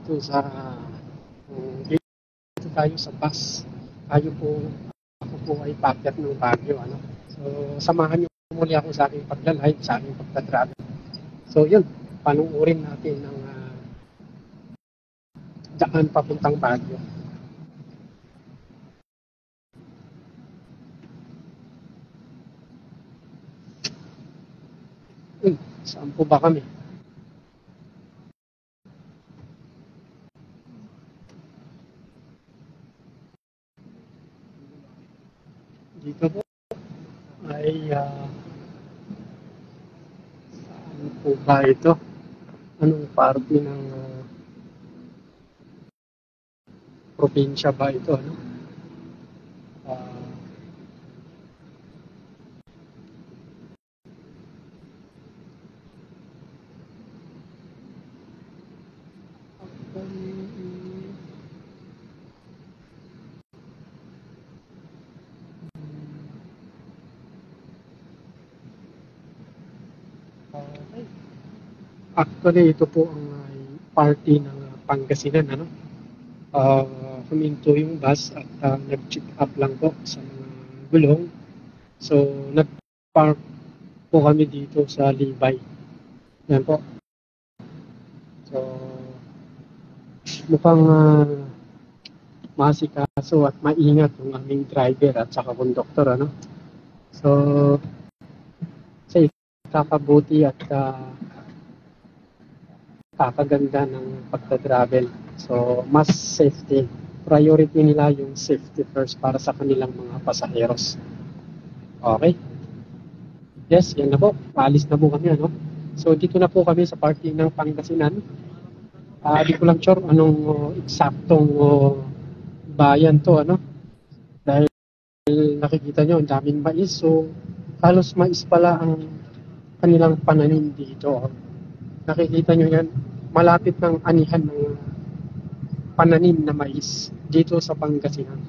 dito sa dito tayo sa bus. Ako po ay paakyat ng Baguio, ano. So samahan niyo muli ako sa aking pagla-live, sa aking pagta-travel. So yun, panuorin natin ang daan papuntang Baguio. Saan po ba kami? Dito po ay saan po ba ito? Anong parte ng probinsya ba ito, ano? Actually, ito po ang party ng Pangasinan, ano? Huminto yung bus at nag-check up lang po sa mga gulong. So, nag-park po kami dito sa Libay. Yan po. So, mukhang masikaso at maingat yung aming driver at saka konduktor, ano? So, sa kakabuti at kakaganda ng pagta-travel. So, mas safety. Priority nila yung safety first para sa kanilang mga pasaheros. Okay? Yes, yan na po. Paalis na po kami, ano? So, dito na po kami sa party ng Pangasinan. Di ko lang sure anong eksaktong bayan to, ano? Dahil nakikita nyo, ang daming mais. So, halos mais pala ang kanilang pananim dito. Nakikita nyo yan, malapit ng anihan ng pananim na mais dito sa Pangasinan.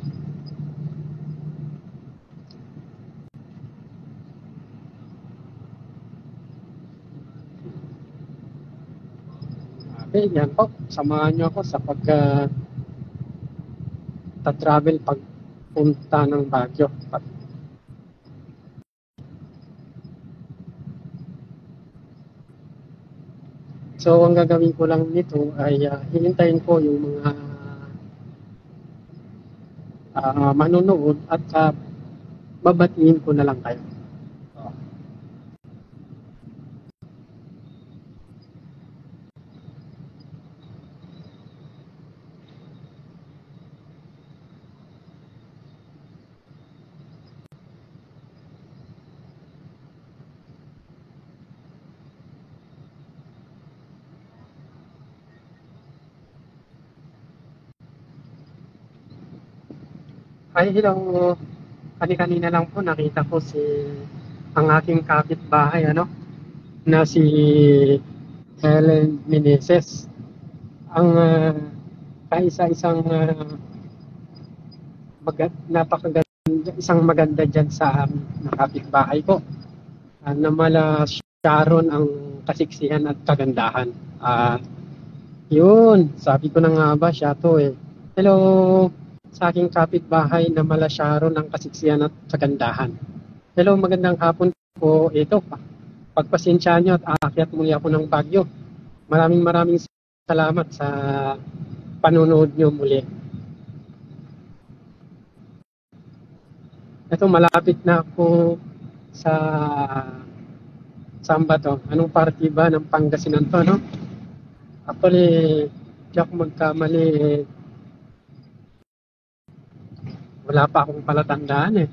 Okay, yan po. Samahan nyo ako sa pag-travel pagpunta ng Baguio. So, ang gagawin ko lang nito ay hihintayin ko yung mga manonood at babatiin ko na lang kayo. Ay, hello. Kanina lang po nakita ko ang aking kapitbahay, ano, na si Helen Meneses. Ang kaisa-isang napakaganda, isang maganda dyan sa na kapitbahay ko. Namala Sharon ang kasiksihan at kagandahan. Yun, sabi ko na nga ba, siya to eh. Hello, sa aking kapitbahay na mala Sharon ang kasiksihan at kagandahan. Hello, magandang hapon po. Ito, pagpasensya nyo at aakyat muli ako ng Baguio. Maraming salamat sa panonood nyo muli. Ito, malapit na ako sa saan ba to? Anong party ba ng Pangasinan to, no? Actually, di ako magkamali eh. Wala pa akong palatandaan eh.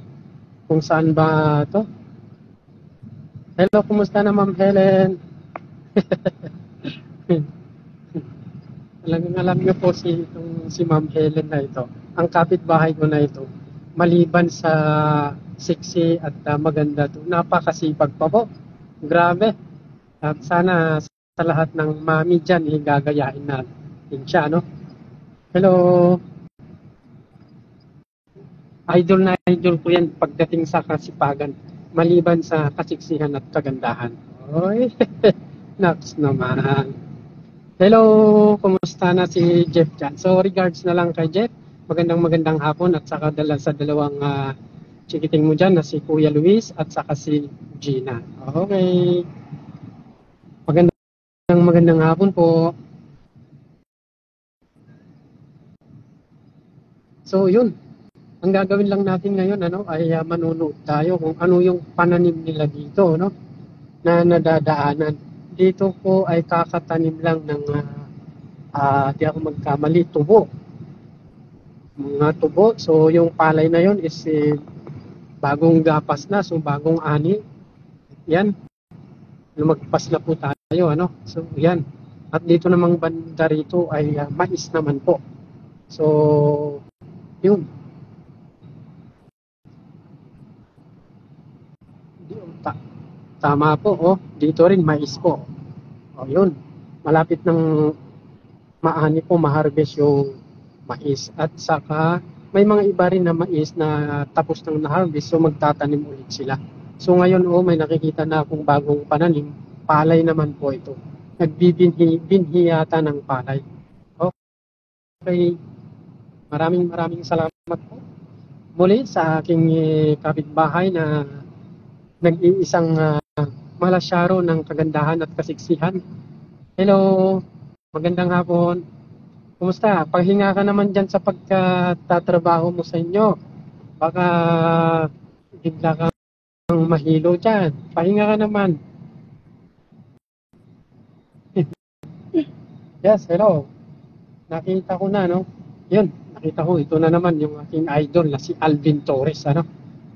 Kung saan ba to? Hello, kumusta na Ma'am Helen? Alam niyo po si Ma'am Helen na ito. Ang kapitbahay ko na ito, maliban sa sexy at maganda to, napakasipag pa po. Grabe. At sana sa lahat ng mami dyan, gagayahin natin siya, no? Hello. Idol ko yan pagdating sa kasipagan, maliban sa kasiksihan at kagandahan. Oy, naks naman. Hello, kumusta na si Jeff dyan? So regards na lang kay Jeff. Magandang hapon at saka sa dalawang chikiting mo dyan na si Kuya Luis at saka si Gina. Okay. Magandang hapon po. So yun, ang gagawin lang natin ngayon ay manonood tayo kung ano yung pananim nila dito na nadadaanan. Dito po ay kakatanim lang ng di ako magkamali, tubo. Mga tubo. So yung palay na yon is bagong gapas na, so bagong ani. Yan, lumagpas na po tayo So yan. At dito namang banda rito ay mais naman po. So yun. Tama po, dito rin mais po. Yun. Malapit ng maani po ma-harvest yung mais at saka may mga iba rin na mais na tapos nang na-harvest, so magtatanim ulit sila. So ngayon may nakikita na akong bagong pananim, palay naman po ito. Nagbibinhi yata ng palay. Okay. Maraming salamat po muli sa aking kapitbahay na nag-iisang malasyaro ng kagandahan at kasiksihan. Hello, magandang hapon. Kumusta? Paghinga ka naman dyan sa pagtatrabaho mo sa inyo. Baka bigla kang mahilo dyan. Pahinga ka naman. Yes, hello. Nakita ko na, Yun, nakita ko. Ito na naman yung aking idol na si Alvin Torres,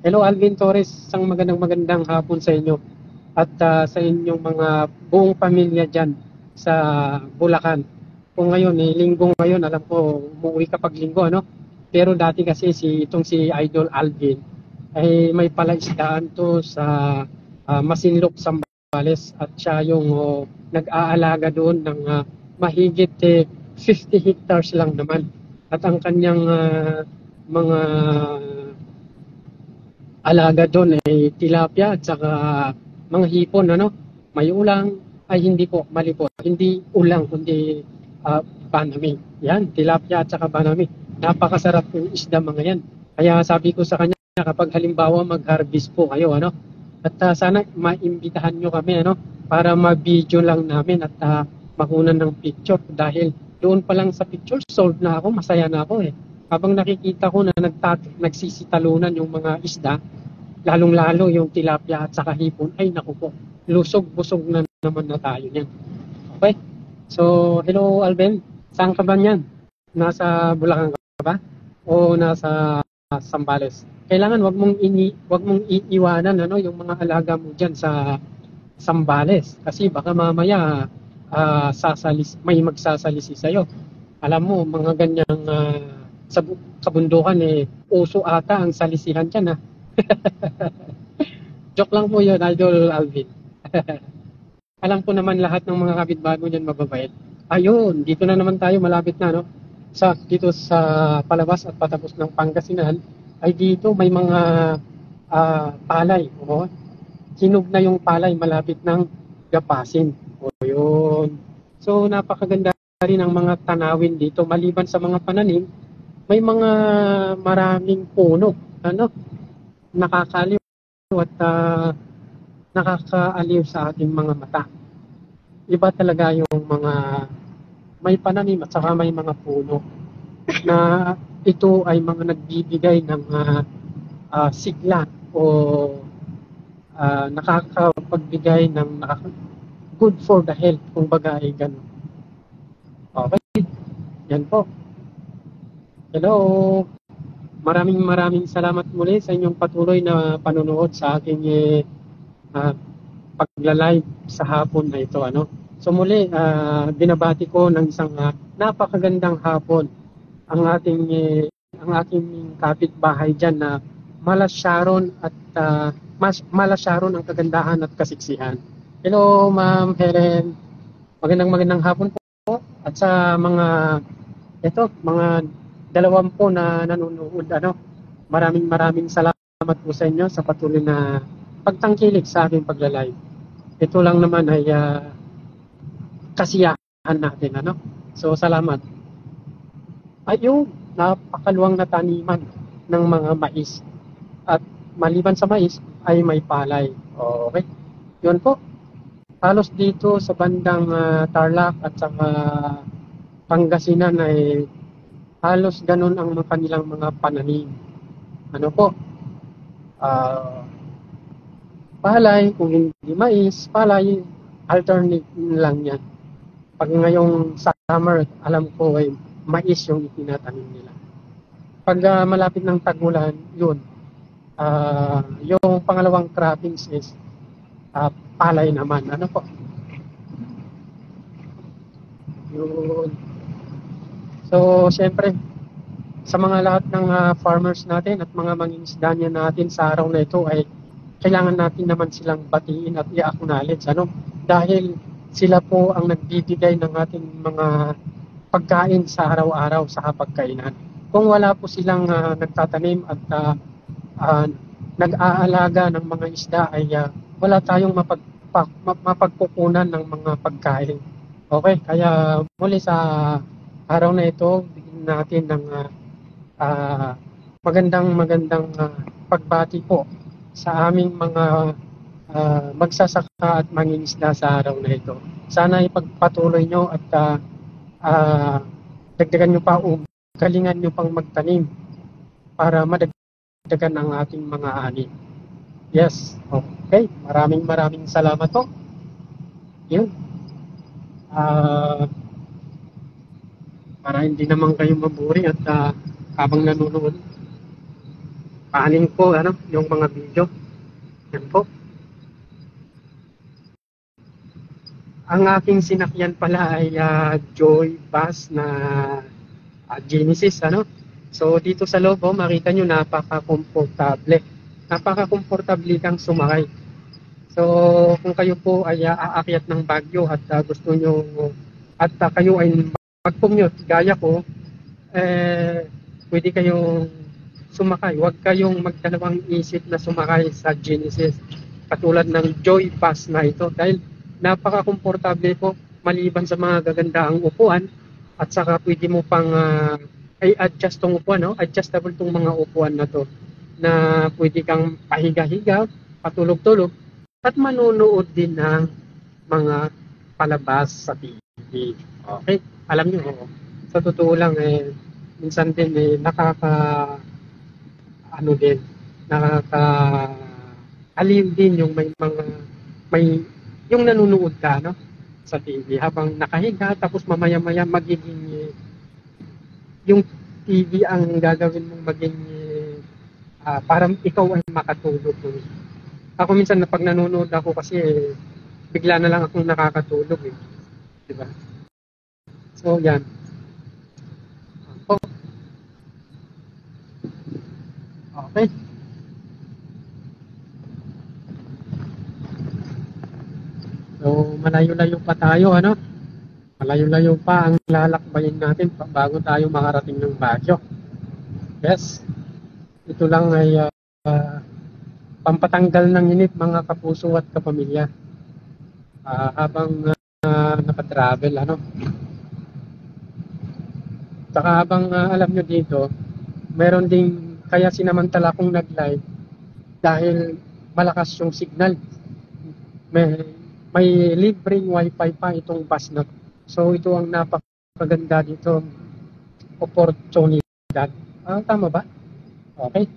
Hello, Alvin Torres. Isang magandang hapon sa inyo. At sa inyong mga buong pamilya dyan sa Bulacan. Kung ngayon, linggo ngayon, alam ko, umuwi kapag linggo, Pero dati kasi si Idol Alvin, ay may palaisdaan to sa Masinloc, Zambales. At siya yung nag-aalaga doon ng mahigit 50 hectares lang naman. At ang kanyang mga alaga doon ay tilapia at saka mga hipon, May ulang, ay hindi po, mali po. Hindi ulang, kundi banami. Yan, tilapia at saka banami. Napakasarap yung isda mga yan. Kaya sabi ko sa kanya, kapag halimbawa mag-harvest po kayo, At sana maimbitahan nyo kami, Para ma-video lang namin at makunan ng picture. Dahil doon pa lang sa picture, sold na ako, masaya na ako Habang nakikita ko na nagsisitalunan yung mga isda, lalong-lalo yung tilapia at saka hipon, ay naku po, busog na naman na tayo niyan. Okay? So, hello Alvin, saan ka ba niyan? Nasa Bulacan ka ba? O nasa Zambales? Kailangan wag mong iiwanan yung mga alaga mo diyan sa Zambales kasi baka mamaya may magsasalisi sa'yo. Alam mo, mga ganyang sa kabundukan uso ata ang salisihan dyan Joke lang po yun, Idol Alvin. Alam ko naman lahat ng mga kapitbahay mo dyan mababait. Ayun, dito na naman tayo, malapit na, dito sa palabas at patapos ng Pangasinan, ay dito may mga palay. Hinog na yung palay, malapit ng gapasin. Yun. So, napakaganda rin ang mga tanawin dito. Maliban sa mga pananim, may mga maraming puno. Nakakaliw at nakakaaliw sa ating mga mata. Iba talaga yung mga may pananim at saka may mga puno na ito ay mga nagbibigay ng sigla o nakakapagbigay ng good for the health, kung baga ay gano'n. Okay, yan po. Hello. Maraming salamat muli sa inyong patuloy na panonood sa aking pagla-live sa hapon na ito. So muli, binabati ko ng isang napakagandang hapon ang aking kapitbahay dyan na malasyaron at malasyaron ang kagandahan at kasiksihan. Hello, Ma'am Helen. Magandang hapon po. At sa mga dalawampu na nanonood, maraming salamat po sa inyo sa patuloy na pagtangkilik sa aking pagla-live. Ito lang naman ay kasiyahan natin, ano? So, salamat. Ayun, napakaluwang na taniman ng mga mais. At maliban sa mais, ay may palay. Okay. Yun po. Halos dito sa bandang Tarlac at saka Pangasinan ay halos ganun ang kanilang mga pananim. Ano po? Ah, palay, kung hindi mais, palay, alternate lang yan. Pag ngayong summer, alam ko ay mais yung itinatanim nila. Pag malapit ng tag-ulan, yun, yung pangalawang croppings is palay naman. Ano po? Yun. So, syempre, sa mga lahat ng farmers natin at mga mangingisdanya natin sa araw na ito ay kailangan natin naman silang batiin at i-acknowledge. Ano? Dahil sila po ang nagbibigay ng ating mga pagkain sa araw-araw sa hapagkainan. Kung wala po silang nagtatanim at nag-aalaga ng mga isda ay wala tayong mapagkukunan ng mga pagkain. Okay, kaya muli sa araw na ito, bigyan natin ng magandang pagbati po sa aming mga magsasaka at mangingisda sa araw na ito. Sana ipagpatuloy nyo at dagdagan nyo pa o galingan nyo pang magtanim para madagdagan ang ating mga ani. Yes, okay. Maraming salamat po. Yun. Para hindi naman kayo maburi at habang nanonood, paanin po yung mga video. Yan po. Ang aking sinakyan pala ay Joy Bus na Genesis, ano? So dito sa loob, makita nyo napaka-komportable. Napaka-komportable kang sumakay. So kung kayo po ay aakyat ng Baguio at gusto nyo at kayo ay mag-commute gaya ko, pwede kayong sumakay. Huwag kayong magdalawang isip na sumakay sa Genesis katulad ng Joy Bus na ito dahil napaka-komportable po maliban sa mga gagandaang upuan at saka pwede mo pang i-adjust tong upuan, no? Adjustable tong mga upuan na to na pwede kang pahiga-higa, patulog-tulog at manonood din ng mga palabas sa TV. Okay? Alam niyo, sa totoo lang minsan din nakaka-aliw din yung may yung nanonood ka sa TV habang nakahiga tapos mamaya-maya magiging yung TV ang gagawin mong maging parang ikaw ay makatulog. Ako minsan na pag nanonood ako kasi bigla na lang akong nakakatulog diba? So yan. Okay. So, malayo-layo pa tayo, Malayo-layo pa ang lalakbayin natin bago tayo makarating ng Baguio. Yes. Ito lang ay pampatanggal ng init, mga kapuso at kapamilya. Habang nakatravel, Saka habang alam nyo dito, meron ding kaya sinamantala kong nag-live dahil malakas yung signal. May libreng wifi pa itong bus na to. So ito ang napakaganda dito, oportunidad. Tama ba? Okay.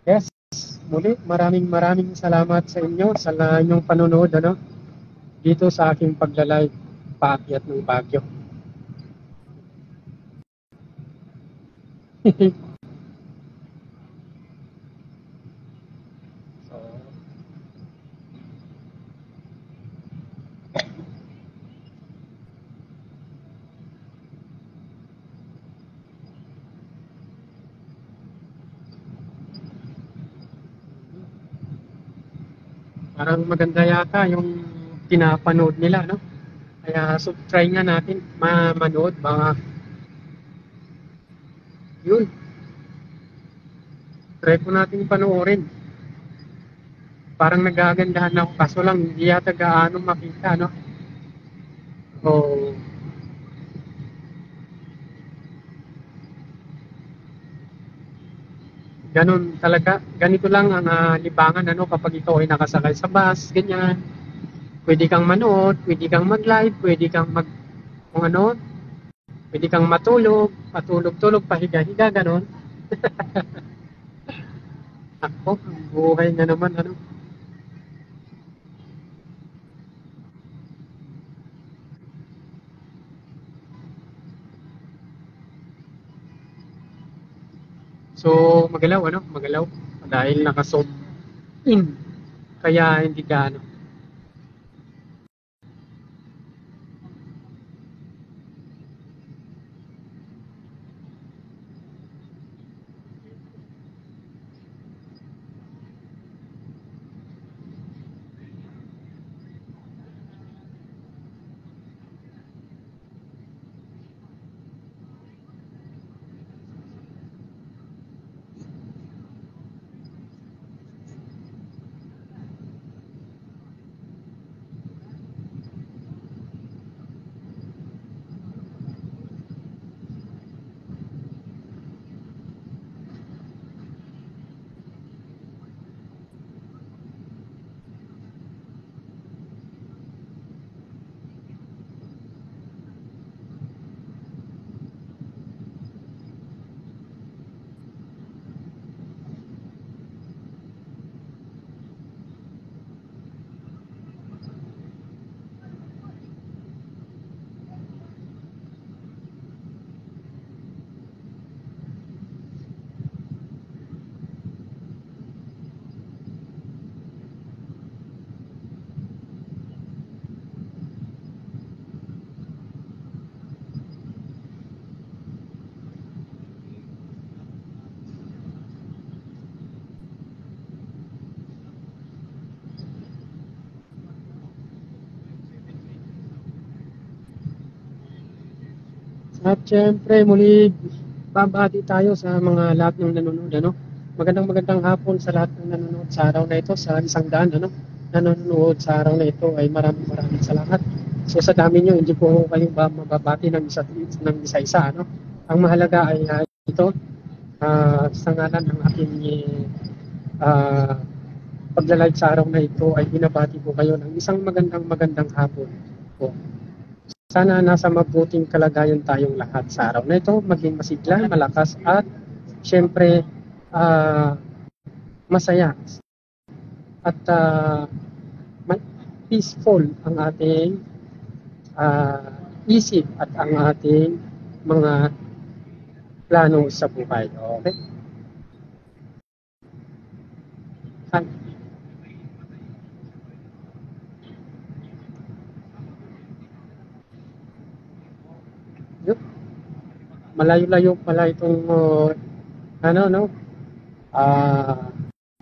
Yes. Muli, maraming salamat sa inyo sa inyong panonood dito sa aking pagla-live paakyat ng Baguio. Parang maganda yata yung pinapanood nila, Kaya try nga natin manood, baka yun. Try po natin panoorin. Parang nagagandahan ako, kaso lang hindi yata gaano makita, So, ganun talaga. Ganito lang ang libangan ano kapag ikaw ay nakasakay sa bus, ganyan. Pwede kang manood, pwede kang mag-live, pwede kang mag kung ano, pwede kang matulog, patulog-tulog, pahiga-higa, ganun. Ako, ang buhay na naman ano. So, magalaw ano, magalaw dahil naka-zoom in. Kaya hindi ka ano. At syempre, muli, babati tayo sa mga lahat ng nanonood, ano? Magandang hapon sa lahat ng nanonood sa araw na ito, sa 100, ano? Nanonood sa araw na ito ay maraming salamat. So sa dami nyo, hindi po kayo mababati ng isa-isa, ano? Ang mahalaga ay ito, sa ngalan ng ating uh, pagla-live sa araw na ito ay binabati po kayo ng isang magandang hapon po. Sana nasa mabuting kalagayan tayong lahat sa araw na ito, maging masigla, malakas at syempre masaya at peaceful ang ating isip at ang ating mga plano sa buhay. Okay? Hi. Yup. Malayo-layo pala itong ano no uh,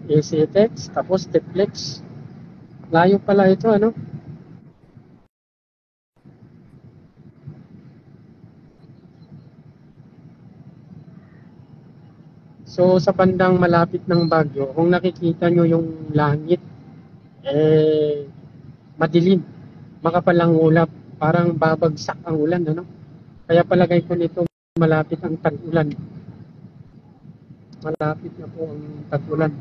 ECTX tapos Teplex. Layo pala ito ano. So sa bandang malapit ng Baguio, kung nakikita nyo yung langit, madilim, makapalang ulap, parang babagsak ang ulan, ano? Kaya palagay ko nito malapit ang tag-ulan. Malapit na po ang tag-ulan.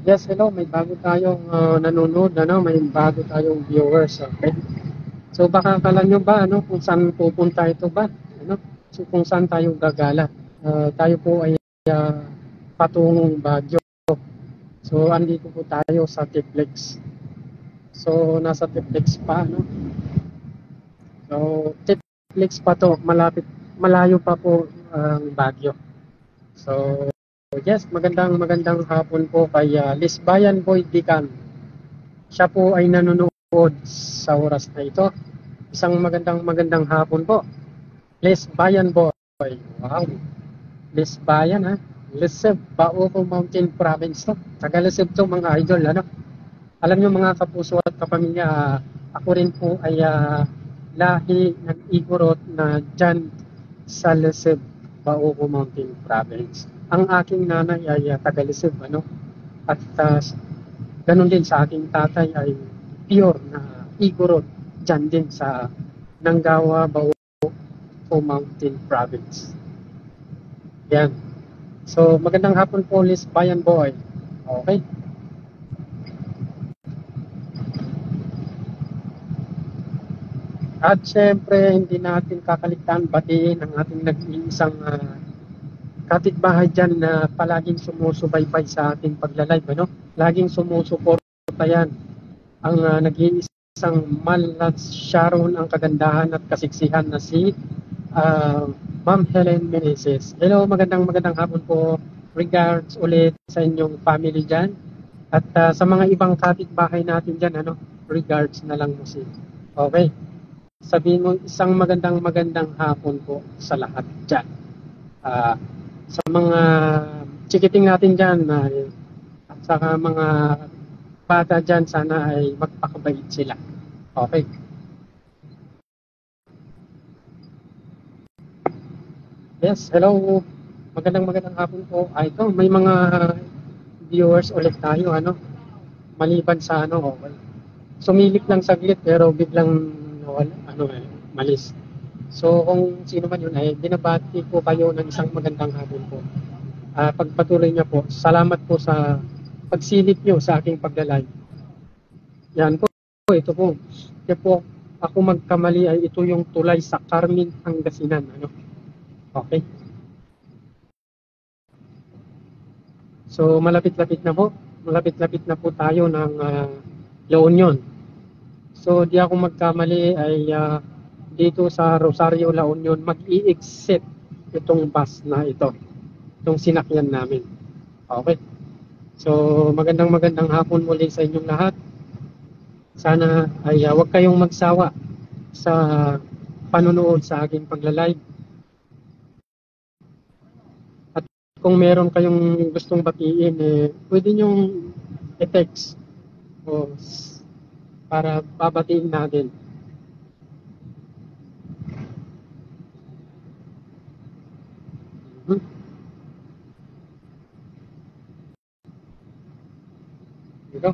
Yes, hello, may bago tayong nanonood, may bago tayong viewers, okay? So baka akala nyo ba, kung saan pupunta ito ba? So kung saan tayo gagala? Tayo po ay patungong Baguio. So andito po tayo sa Tiplex. So nasa Tiplex pa, So Tiplex pa to, malayo pa po ang Baguio. So yes, magandang hapon po kay Lisbayan Boy Dican. Siya po ay nanonood sa oras na ito. Isang magandang hapon po. Lisbayan Boy. Wow. Lisbayan, ha? Leseb, Baoco Mountain Province to. Taga Leseb to, mga idol, Alam nyo, mga kapuso at kapamilya, ako rin po ay lahi ng Igorot na dyan sa Leseb, Baoco Mountain Province. Ang aking nanay ay taga Leseb, At ganun din sa aking tatay ay pure na Igorot dyan din sa Nanggawa, Baoco Mountain Province. Yan. So, magandang hapon po, Lisbayan Boy. Okay? At syempre, hindi natin kakaligtaan batiin ang ating nag-iisang kapitbahay dyan na palaging sumusubaybay sa ating pagla-live, Laging sumusuporta yan. Ang nag-iisang Malas Sharon ang kagandahan at kasiksihan na si Ma'am Helen Meneses. Hello, magandang hapon po. Regards ulit sa inyong family dyan. At sa mga ibang kapitbahay natin dyan, regards na lang mo si. Okay. Sabihin mo isang magandang hapon po sa lahat dyan. Sa mga chikiting natin dyan, at saka mga bata dyan, sana ay magpakabait sila. Okay. Yes, hello. Magandang hapon po. Ito, may mga viewers ulit tayo, Maliban sa okay. Sumilip lang saglit pero biglang malis. So kung sino man yun ay binabati po kayo ng isang magandang hapon po. Pagpatuloy niya po, salamat po sa pagsilip niyo sa aking pagla-live. Yan po, ito po. Kaya po ako magkamali ay ito yung tulay sa Carmen, Pangasinan, Okay. So malapit-lapit na po. Malapit-lapit na po tayo ng La Union. So di ako magkamali ay dito sa Rosario, La Union, mag-i-exit itong bus na ito. Itong sinakyan namin. Okay. So magandang hapon muli sa inyong lahat. Sana ay huwag kayong magsawa sa panonood sa aking pagla-live. At kung meron kayong gustong batiin, pwede nyong i-text para babatiin natin. Dito.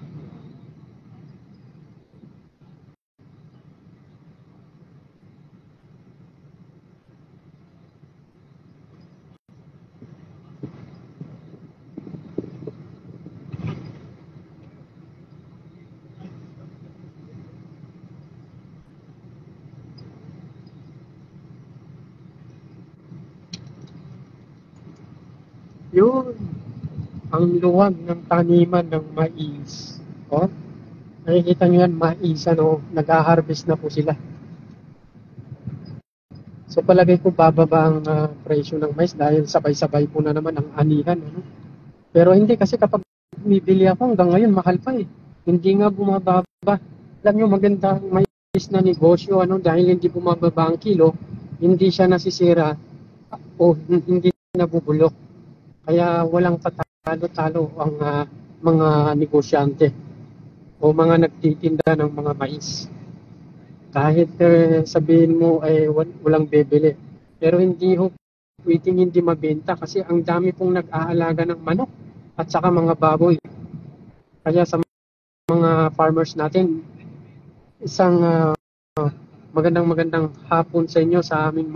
Yun, ang luwag ng taniman ng mais. Nakikita nyo yan, mais, nag-harvest na po sila. So palagay ko bababa ang presyo ng mais dahil sabay-sabay po na naman ang anihan. Pero hindi, kasi kapag bumibili ako hanggang ngayon, mahal pa eh. Hindi nga bumababa. Alam nyo, maganda ang mais na negosyo, dahil hindi bumababa ang kilo, hindi siya nasisira o hindi nabubulok. Kaya walang patalo-talo ang mga negosyante o mga nagtitinda ng mga mais. Kahit sabihin mo ay walang bebili. Pero hindi pwedeng hindi mabenta kasi ang dami pong nag-aalaga ng manok at saka mga baboy. Kaya sa mga farmers natin, isang magandang hapon sa inyo sa aming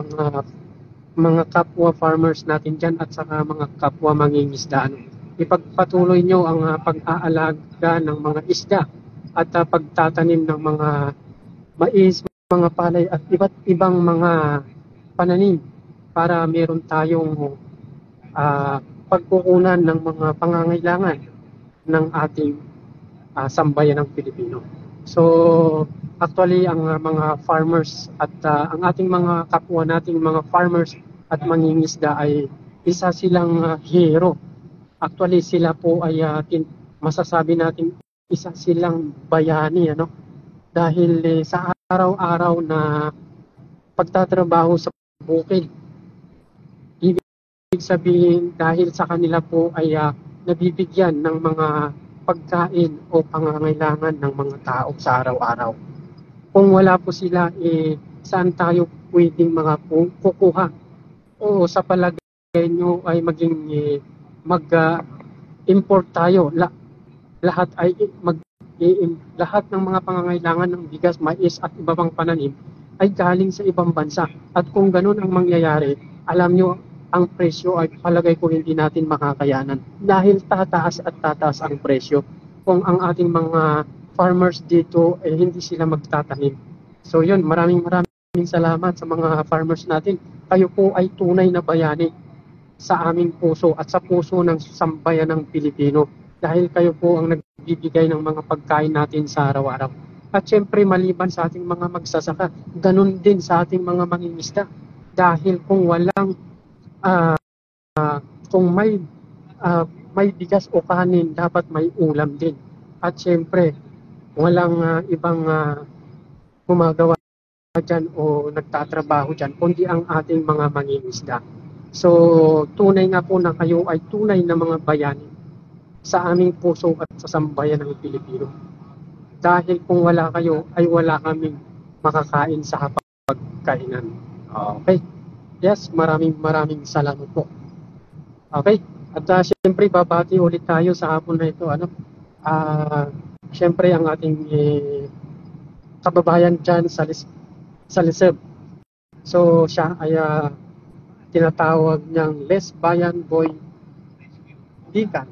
mga kapwa farmers natin dyan at saka mga kapwa mangingisdaan. ipagpatuloy nyo ang pag-aalaga ng mga isda at pagtatanim ng mga mais, mga palay at iba't ibang mga pananim para meron tayong pagkukunan ng mga pangangailangan ng ating sambayan ng Pilipino. So, actually, ang mga farmers at ang ating mga kapwa nating mga farmers at mangingisda ay isa silang hero. Actually, sila po ay masasabi natin isa silang bayani, ano? Dahil sa araw-araw na pagtatrabaho sa bukid, ibig sabihin dahil sa kanila po ay nabibigyan ng mga pagkain o pangangailangan ng mga tao sa araw-araw. Kung wala po sila, saan tayo pwedeng kukuha? O sa palagay nyo ay maging mag-import tayo. Lahat ay lahat ng mga pangangailangan ng bigas, mais at iba pang pananim ay galing sa ibang bansa. At kung ganun ang mangyayari, alam nyo, ang presyo ay palagay ko hindi natin makakayanan dahil tataas at tataas ang presyo kung ang ating mga farmers dito hindi sila magtatanim. So yun, maraming salamat sa mga farmers natin. Kayo po ay tunay na bayani sa aming puso at sa puso ng sambayan ng Pilipino dahil kayo po ang nagbibigay ng mga pagkain natin sa araw-araw. At syempre maliban sa ating mga magsasaka, ganun din sa ating mga mangingisda dahil kung walang kung may bigas o kanin, dapat may ulam din. At syempre, walang ibang gumagawa dyan o nagtatrabaho dyan, kundi ang ating mga mangingisda. So, tunay nga po na kayo ay tunay na mga bayani sa aming puso at sa sambayan ng Pilipino. Dahil kung wala kayo, ay wala kaming makakain sa hapagkainan. Okay? Yes, maraming salamat po. Okay? At siyempre, babati ulit tayo sa hapon na ito. Siyempre, ang ating kababayan dyan sa Liseb. So, siya ay tinatawag niyang Lesbayan Boy Decan.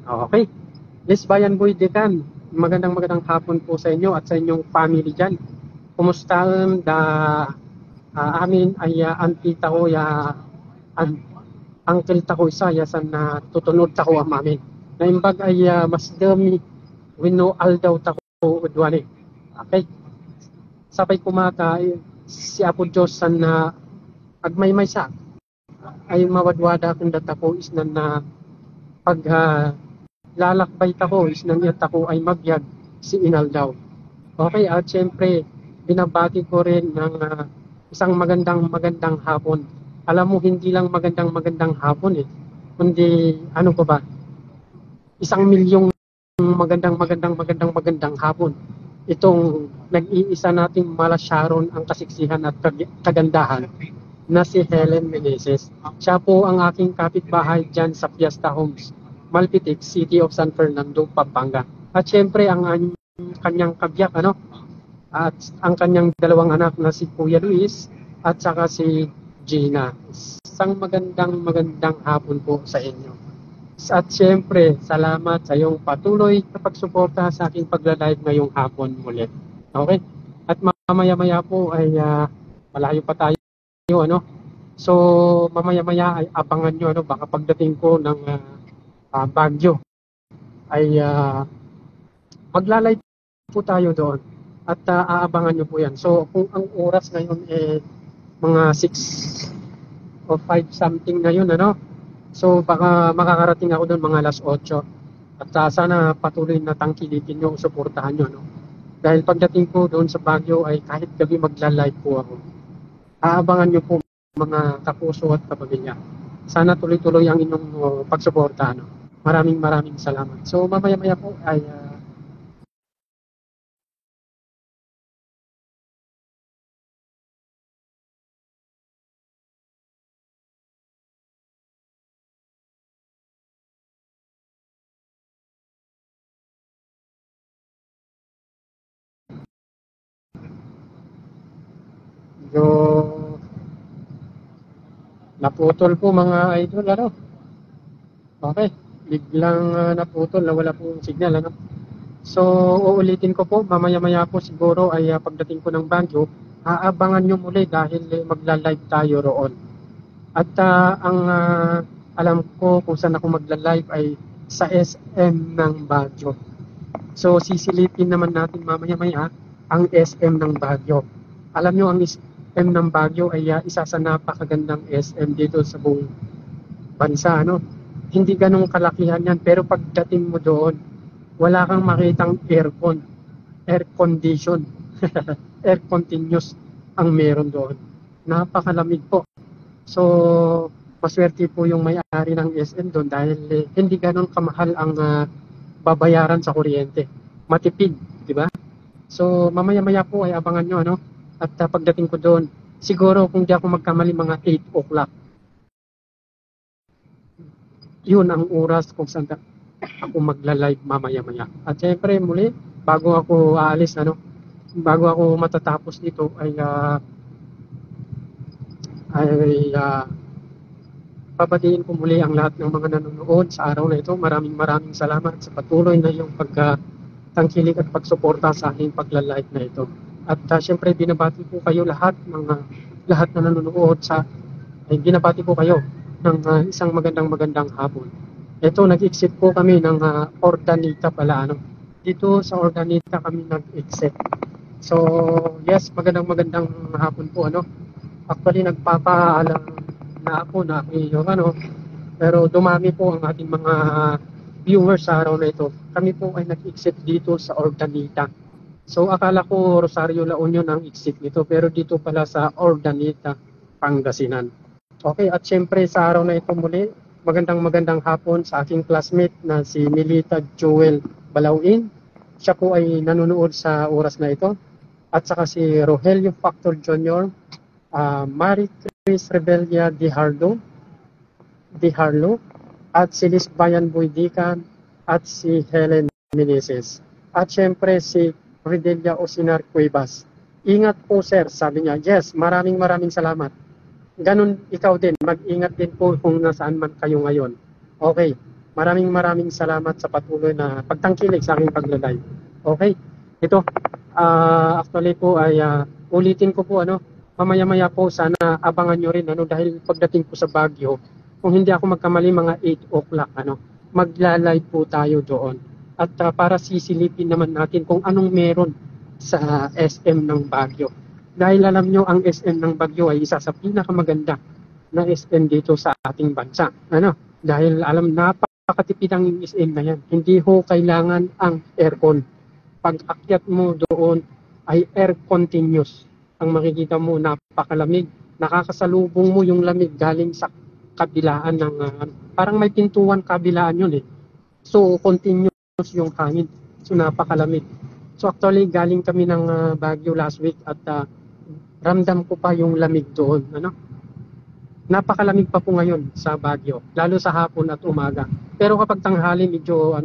Okay? Lesbayan Boy Decan. Magandang hapon po sa inyo at sa inyong family dyan. Kumusta amin ay auntie tako uncle tako isa yasan na tutunod tako am amin. Na imbag ay mas dami wino aldaw tako udwani. Okay? Sabay kumaka si Apo Diyos na agmay sa ay mawadwada kung datako is na pag lalakbay tako is nang tako ay magyag si inal daw. Okay, at syempre binabati ko rin ng isang magandang hapon. Alam mo, hindi lang magandang hapon kundi ano ko ba, 1,000,000 magandang hapon. Itong nag-iisa nating Mala Sharon ang kasiksihan at kagandahan na si Helen Meneses. Siya po ang aking kapitbahay dyan sa Fiesta Homes, Malpitic, City of San Fernando, Pampanga. At syempre ang kanyang kabyak, at ang kanyang dalawang anak na si Kuya Luis at saka si Gina. Isang magandang hapon po sa inyo. At syempre, salamat sa iyong patuloy na pagsuporta sa aking pagla-live ngayong hapon muli. Okay? At mamaya-maya po ay malayo pa tayo, So, mamaya-maya ay abangan nyo, baka pagdating ko ng Baguio ay magla-live po tayo doon. At aabangan nyo po yan. So, kung ang oras ngayon mga 6 o 5 something na yun, So, baka makakarating ako doon mga alas 8. At sana patuloy na tangkilikin nyo, suportahan nyo, Dahil pagdating ko doon sa Baguio ay kahit gabi magla-live po ako. Aabangan nyo po mga kapuso at kapamilya. Sana tuloy-tuloy ang inyong pagsuporta, Maraming salamat. So, mamaya-maya po ay naputol po mga idol, Okay. Biglang naputol, nawala po yung signal, ano? So, uulitin ko po, mamaya-maya po siguro ay pagdating ko ng Baguio, aabangan nyo muli dahil magla-live tayo roon. At ang alam ko kung saan ako magla-live ay sa SM ng Baguio. So, sisilipin naman natin mamaya-maya ang SM ng Baguio. Alam nyo, ang SM ng Baguio ay isa sa napakagandang SM dito sa buong bansa, ano? Hindi ganong kalakihan yan, pero pagdating mo doon, wala kang makitang aircon, air condition, air continuous ang meron doon. Napakalamig po. So, maswerte po yung may-ari ng SM doon dahil hindi ganon kamahal ang babayaran sa kuryente. Matipid, di ba? So, mamaya-maya po ay abangan nyo, ano? At pagdating ko doon, siguro kung di ako magkamali mga 8 o'clock. Yun ang oras kung saan ako magla-live mamaya-maya. At syempre muli, bago ako aalis, ano, bago ako matatapos dito ay papatiin ko muli ang lahat ng mga nanonood sa araw na ito. Maraming salamat sa patuloy na yung pagtangkilik at pagsuporta sa aking pagla-live na ito. At syempre binabati po kayo lahat na nanonood ay binabati po kayo ng isang magandang hapon. Ito, nag-exit po kami ng Ordanita pala, ano. Dito sa Ordanita kami nag-exit. So, yes, magandang hapon po, ano. Actually, nagpapaalam na ako na ano, pero dumami po ang ating mga viewers sa araw na ito. Kami po ay nag-exit dito sa Ordanita. So, akala ko Rosario La Union ang exit nito, pero dito pala sa Ordanita, Pangasinan. Okay, at syempre sa araw na ito muli, magandang hapon sa aking classmate na si Milita Joel Balawin. Siya po ay nanonood sa oras na ito. At saka si Rogelio Factor Jr., Marie Chris Rebella Di Harlo, at si Liz Bayan Buidican, at si Helen Meneses. At syempre si Ridelia Osinar Cuevas. Ingat po sir, sabi niya. Yes, maraming salamat. Ganun ikaw din, mag-ingat din po kung nasaan man kayo ngayon. Okay, maraming salamat sa patuloy na pagtangkilik sa aking pagla-live. Okay, ito, actually po ay ulitin ko po, ano, mamaya-maya po sana abangan nyo rin, ano, dahil pagdating po sa Baguio, kung hindi ako magkamali mga 8 o'clock, ano, magla-live po tayo doon. At para sisilipin naman natin kung anong meron sa SM ng Baguio. Dahil alam nyo, ang SM ng Baguio ay isa sa pinakamaganda na SM dito sa ating bansa. Ano? Dahil alam, napakatipid ang SM na yan. Hindi ho kailangan ang aircon. Pag akyat mo doon ay air continuous. Ang makikita mo, napakalamig. Nakakasalubong mo yung lamig galing sa kabilaan ng, parang may pintuan kabilaan yun eh. So, continuous yung hangin. So, napakalamig. So, actually, galing kami ng Baguio last week at ramdam ko pa yung lamig doon, ano? Napakalamig pa po ngayon sa Baguio, lalo sa hapon at umaga. Pero kapag tanghali medyo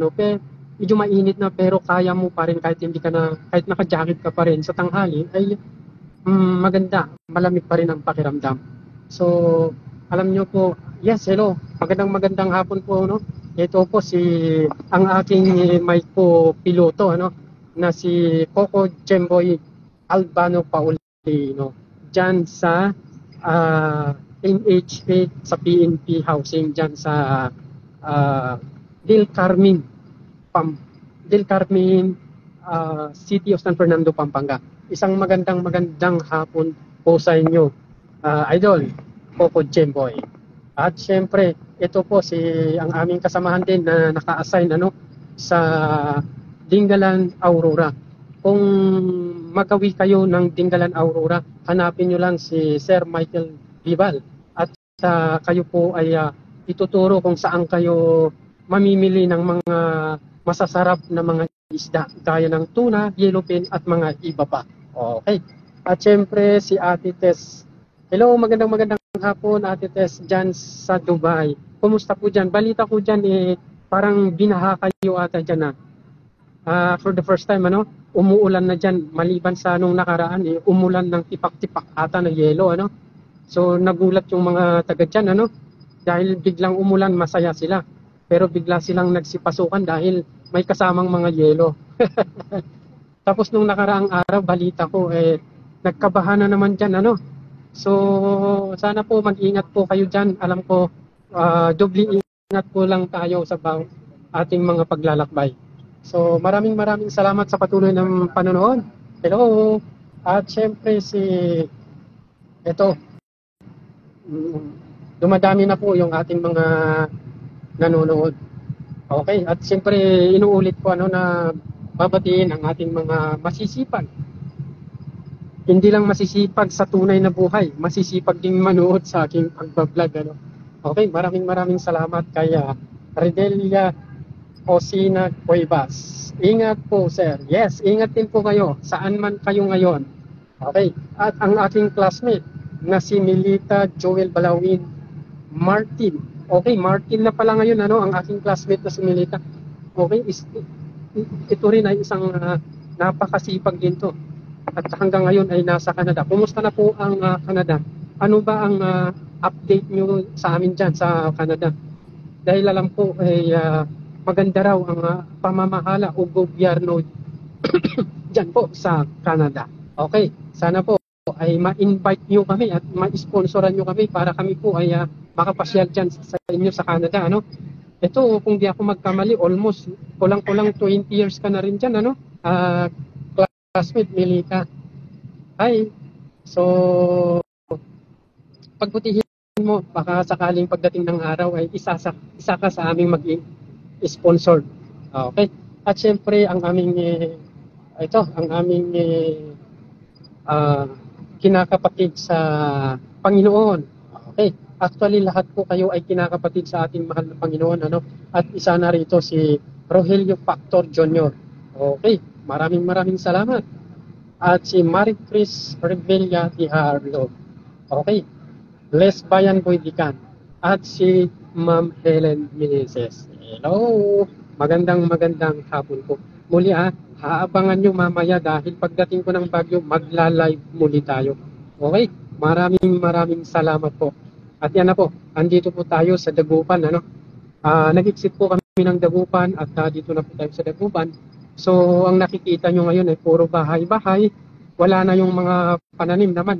medyo mainit na, pero kaya mo pa rin kahit kahit naka-jacket ka pa rin sa tanghali ay maganda, malamig pa rin ang pakiramdam. So, alam nyo po, yes, hello. Magandang hapon po, no? Ito po ang aking mic po piloto, ano, na si Coco Jemboy Albano Paul, dyan sa NHA sa PNP Housing dyan sa Del Carmen City of San Fernando, Pampanga. Isang magandang hapon po sa inyo, Idol Coco Jemboy. At syempre ito po ang aming kasamahan din na naka-assign, ano, sa Dingalan Aurora. Kung magawi kayo ng Dingalan Aurora, hanapin nyo lang si Sir Michael Vival at kayo po ay ituturo kung saan kayo mamimili ng mga masasarap na mga isda gaya ng tuna, yellowfin at mga iba pa. Okay. At syempre si Ate Tess. Hello, magandang hapon Ate Tess dyan sa Dubai. Kumusta po dyan? Balita ko dyan parang binaha kayo ata dyan for the first time, ano, umuulan na dyan, maliban sa nung nakaraan, umulan ng tipak-tipak ata na yelo, ano. So, nagulat yung mga taga dyan, ano, dahil biglang umulan, masaya sila. pero bigla silang nagsipasukan dahil may kasamang mga yelo. Tapos nung nakaraang araw, balita ko, nagkabahan na naman dyan, ano. So, sana po mag-ingat po kayo dyan. Alam ko, doble ingat po lang tayo sa ating mga paglalakbay. So, maraming salamat sa patuloy ng panonood. Hello! At syempre ito, dumadami na po yung ating mga nanonood. Okay, at siyempre inuulit ko na babatiin ang ating mga masisipag. Hindi lang masisipag sa tunay na buhay, masisipag din manood sa aking pagbablog. Okay, maraming salamat kay Redelia Osina Cuevas. Ingat po, sir. Yes, ingat din po kayo saan man kayo ngayon. Okay, at ang aking classmate na si Milita Joel Balawin Martin. Okay, Martin na pala ngayon ang aking classmate na si Milita. Okay, ito rin ay isang napakasipag din to. At hanggang ngayon ay nasa Canada. Kumusta na po ang Canada? Ano ba ang update nyo sa amin dyan sa Canada? Dahil alam ko ay maganda raw ang pamamahala o gobyerno dyan po sa Canada. Okay, sana po ay ma-invite nyo kami at ma-sponsoran nyo kami para kami po ay makapasyal dyan sa inyo sa Canada. Ito, kung di ako magkamali, almost kulang-kulang 20 years ka na rin dyan, classmate Milita. Hi. So, pagbutihin mo, baka sakaling pagdating ng araw ay isa ka sa aming mag-sponsor. Okay? At syempre, ang aming kinakapatid sa Panginoon. Okay? Actually, lahat po kayo ay kinakapatid sa ating mahal na Panginoon. At isa na rito si Rogelio Factor Jr. Okay, maraming salamat. At si Marie Chris Rebella Tiharlo. Okay, Les Bayan Boydican. At si Ma'am Helen Meneses. Hello, magandang hapon po. Muli haabangan nyo mamaya dahil pagdating ko ng Baguio, magla-live muli tayo. Okay, maraming salamat po. At yan na po, andito po tayo sa Dagupan. Nag-exit po kami ng Dagupan at dito na po tayo sa Dagupan. So, ang nakikita nyo ngayon ay puro bahay-bahay. Wala na yung mga pananim naman.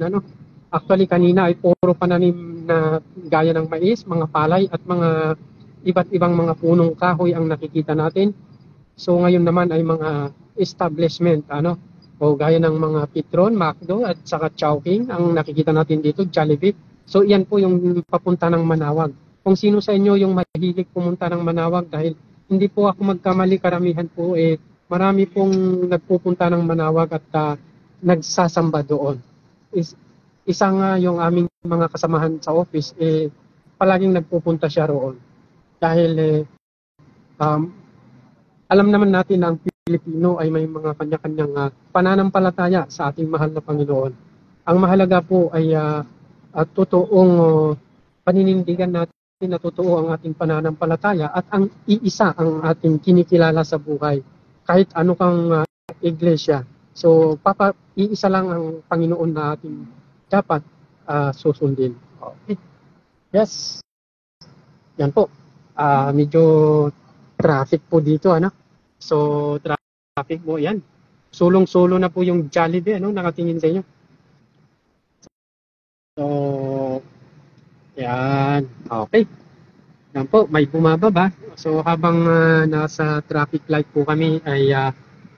Actually, kanina ay puro pananim na gaya ng mais, mga palay at mga iba't ibang mga punong kahoy ang nakikita natin. So, ngayon naman ay mga establishment, o gaya ng mga Petron, McDo at saka Chowking ang nakikita natin dito, Jollibee. So, iyan po yung papunta ng Manawag. Kung sino sa inyo yung mahilig pumunta ng Manawag dahil hindi po ako magkamali, karamihan po marami pong nagpupunta ng Manawag at nagsasamba doon. Isa nga yung aming mga kasamahan sa office, palaging nagpupunta siya roon. Dahil alam naman natin na ang Pilipino ay may mga kanya-kanyang pananampalataya sa ating mahal na Panginoon. Ang mahalaga po ay at totoong paninindigan natin na totoo ang ating pananampalataya at ang iisa ang ating kinikilala sa buhay. Kahit ano kang iglesia. So, iisa lang ang Panginoon na ating dapat susundin. Okay. Yes. Yan po. Medyo traffic po dito. So, traffic po yan. Sulong-sulo na po yung Jollibee. Nakatingin sa inyo. So, yan. Okay. Yan po, may bumababa. So, habang nasa traffic light po kami, ay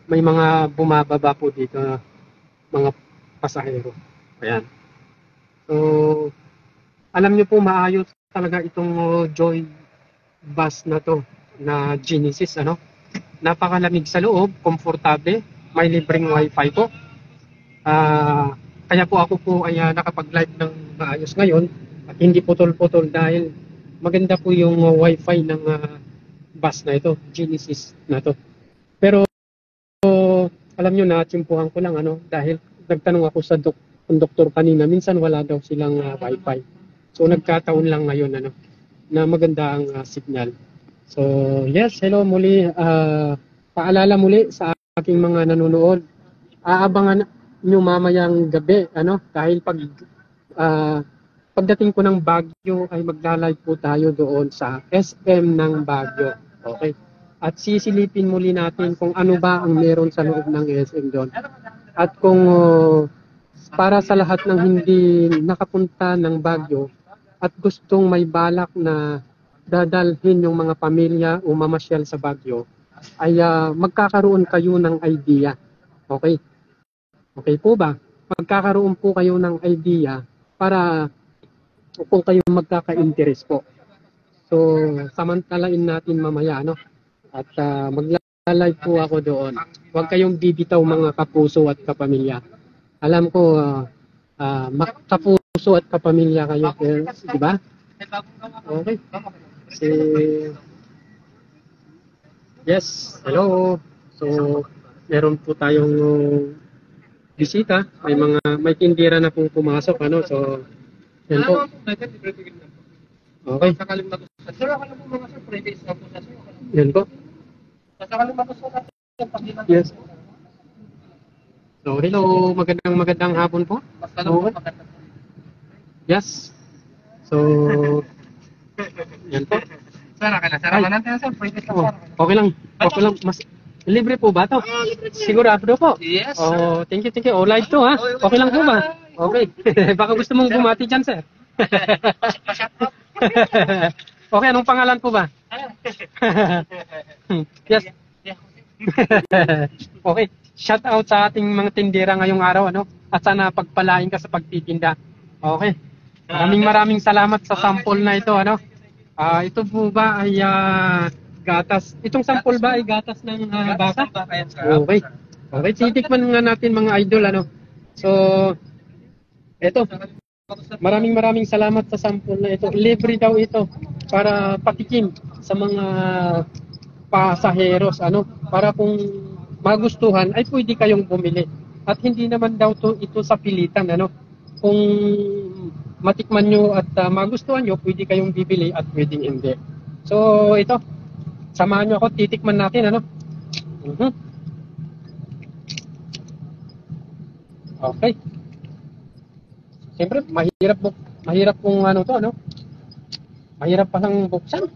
may mga bumababa po dito, mga pasahero. Ayan. So, alam niyo po, maayos talaga itong Joy bus na to, na Genesis, Napakalamig sa loob, komportable, may libreng wifi po. Kaya po ako po ay nakapag-live ng maayos ngayon at hindi putol-putol dahil maganda po yung wifi ng bus na ito, Genesis na to. Pero alam nyo na, tsimpuhan ko lang dahil nagtanong ako sa doktor kanina, minsan wala daw silang wifi. So nagkataon lang ngayon na maganda ang signal. So yes, hello muli. Paalala muli sa aking mga nanonood. Aabangan nyo mamayang gabi, dahil pagdating ko ng Baguio ay magla-live po tayo doon sa SM ng Baguio. Okay? At sisilipin muli natin kung ano ba ang meron sa loob ng SM doon. At kung para sa lahat ng hindi nakapunta ng Baguio at gustong may balak na dadalhin yung mga pamilya o mamasyal sa Baguio, ay magkakaroon kayo ng idea. Okay? Okay po ba? Magkakaroon po kayo ng idea para kung kayo magkaka-interest po. So, samantalain natin mamaya, no? At magla-live po ako doon. Huwag kayong bibitaw mga kapuso at kapamilya. Alam ko, kapuso at kapamilya kayo, di ba? Okay. Yes, hello. So, meron po tayong bisita. May tindira na pong pumasok, ano? So, yan po. Okay. Yan po. Yes. So, hello. Magandang hapon po. Okay. Yes. So, yan po. Okay lang. Okay lang. Libre po ba to? Sigurado po. Yes. Oh, thank you. Oh, live to ha. Okay lang po ba? Okay. Baka gusto mong bumati dyan, sir. Okay, anong pangalan po ba? Yes. Okay. Shout out sa ating mga tindera ngayong araw, ano? At sana pagpalain ka sa pagtitinda. Okay. Maraming salamat sa sample na ito, ano? Ito po ba ay gatas? Itong sample ba ay gatas ng baka? Okay. Okay, titikman nga natin mga idol, ano? So, ito. Maraming salamat sa sample na ito. Libre daw ito para patikim sa mga pasaheros, ano? Para kung magustuhan ay pwede kayong bumili. At hindi naman daw ito sa pilitan, ano? Kung matikman nyo at magustuhan nyo, pwede kayong bibili at pwedeng hindi. So, ito. Samahan nyo ako, titikman natin, ano? Okay. Siyempre, mahirap kung ano to, ano? Mahirap palang buksan.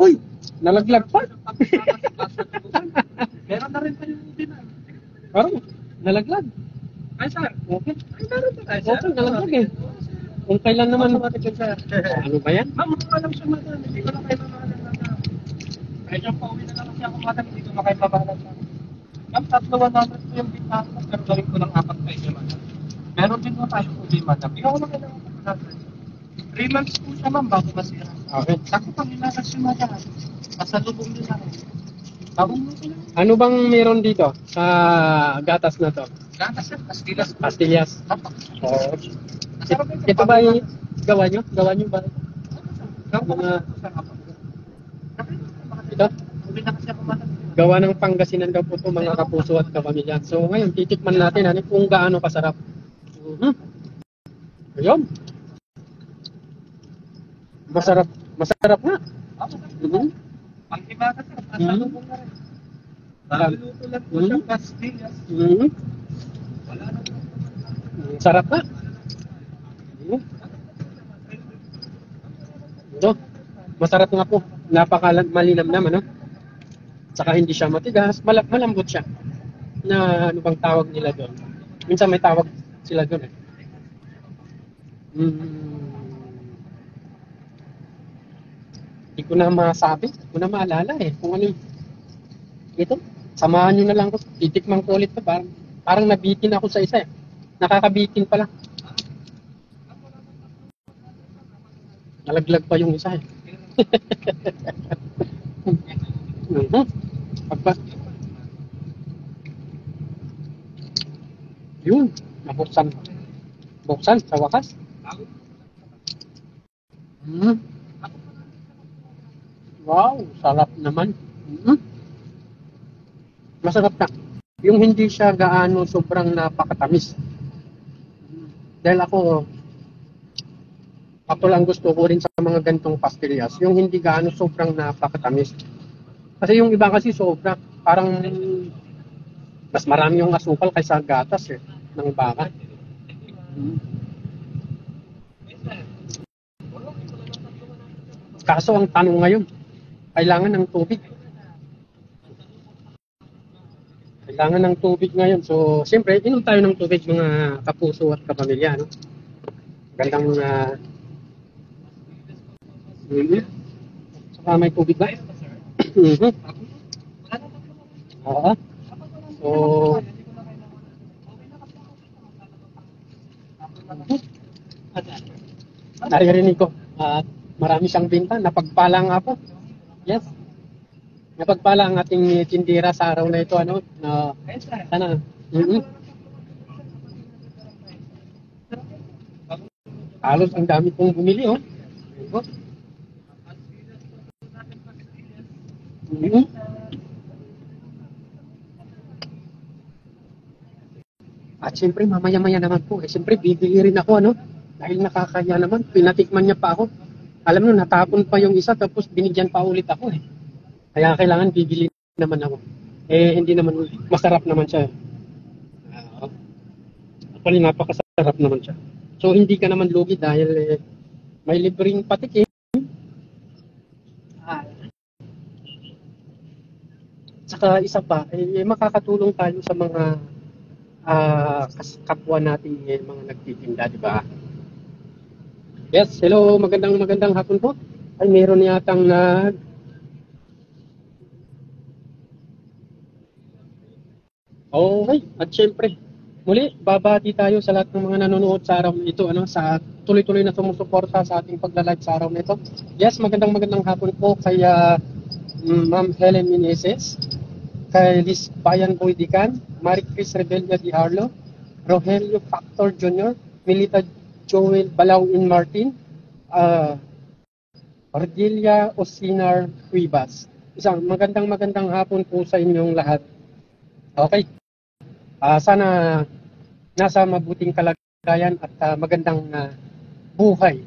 Uy! Nalaglag pa. Meron na rin pa yung dinan. Parang, nalaglag. Ay, sir. Okay. Ay, meron pa tayo, sir. Okay, nalaglag eh. Kung kailan naman. Ano ba yan? Ma'am, alam siya, madam. Hindi ko na kayo mamahalan na. Medyo pauwi na lang kasi ako, madam. Hindi ko na kayo mamahalan na. Ma'am, 300 po yung bitako, pero gawin ko ng 4 kayo, madam. Meron din po tayo po, madam. Hindi ako na kayo ng 3 months po siya, ma'am, bago masira. Okay. Ako pang nilakas yung madam. Pasalubong nila. Bagong mo sila. Ano bang meron dito sa gatas na to? Gatas, sir. Pastillas. Pastillas. Oh. Masarap ito. Ito ba yung gawa nyo? Gawa nyo ba? Ito? Uwi na kasi ako, madam. Gawa ng Pangasinan daw po ito, mga kapuso at kapamilya. So ngayon, titikman natin ano, kung gaano kasarap. Ayun. Masarap nga. Ang hibaga, sir. Pasalubong na rin. Bago lang po siyang pastillas. Wala na po. Sarap nga. Ito. Masarap nga po. Napaka-malinamnam, ano? Saka hindi siya matigas. Malambot siya. Na ano bang tawag nila doon? Minsan may tawag sila doon eh. Hindi ko na masabi. Hindi ko na maalala eh. Kung ano ito. Samahan nyo na lang ko. Titikman ko ulit to. Parang nabitin ako sa isa eh. Nakakabitin pala. Nalaglag pa yung isa eh. Yun. Nabuksan. Buksan sa wakas. Wow, sarap naman. Masarap na. Yung hindi siya gaano sobrang napakatamis. Dahil ako lang gusto ko rin sa mga gantong pastillas, yung hindi gaano sobrang napakatamis. Kasi yung iba kasi sobra, parang mas marami yung asukal kaysa gatas eh, ng baka. Kaso ang tanong ngayon, kailangan ng tubig. Kailangan ng tubig ngayon. So, siyempre, inom tayo ng tubig mga kapuso at kapamilya. No? Gandang saka may tubig ba? Oo. So, naririnig ko. Marami siyang binta. Napagpala nga po. Yes. Napagpala ang ating tindira sa araw na ito. Ano? Sana. Halos ang dami pong bumili. Oh. At siyempre, mamaya-maya naman po. Siyempre, bibili rin ako. Ano? Dahil nakakaya naman. Pinatikman niya pa ako. Alam mo, natapon pa yung isa tapos binigyan pa ulit ako. Kaya kailangan bibili naman ako. Hindi naman, masarap naman siya. Actually, napakasarap naman siya. So, hindi ka naman lugi dahil may libreng patikim. Saka isa pa, makakatulong tayo sa mga kapwa natin mga nagtitinda, di ba? Yes, hello, magandang hapon po. Ay, meron yatang Okay, at syempre, muli, babati tayo sa lahat ng mga nanonood sa araw na ito, sa tuloy-tuloy na sumusuporta sa ating pagla-live sa araw na ito. Yes, magandang hapon po kay Ma'am Helen Meneses, kay Liz Bayan Boydican, Marie Chris Rebella Di Harlo, Rogelio Factor Jr., Milita Joel Balawin Martin, Ardelia Osinar Cuibas. Isang magandang hapon po sa inyong lahat. Okay. Sana nasa mabuting kalagayan at magandang buhay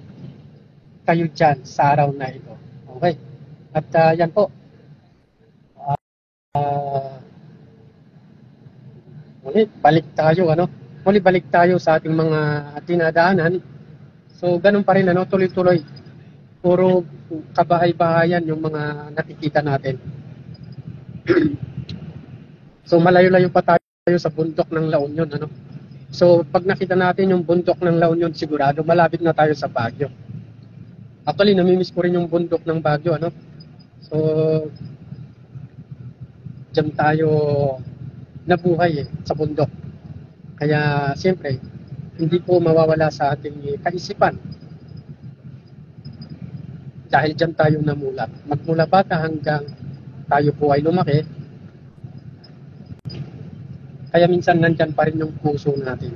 kayo dyan sa araw na ito. Okay. At yan po. Muli, balik tayo sa ating mga dinadaanan. So, ganun pa rin, tuloy-tuloy. Puro kabahay-bahayan yung mga nakikita natin. So, malayo-layo pa tayo sa bundok ng La Union. So, pag nakita natin yung bundok ng La Union, sigurado, malapit na tayo sa Baguio. Actually, namimiss ko rin yung bundok ng Baguio. So, dyan tayo nabuhay sa bundok. Kaya, siyempre, hindi po mawawala sa ating kaisipan. Dahil dyan tayo namulat. Magmula bata hanggang tayo po ay lumaki. Kaya minsan nandyan pa rin yung puso natin.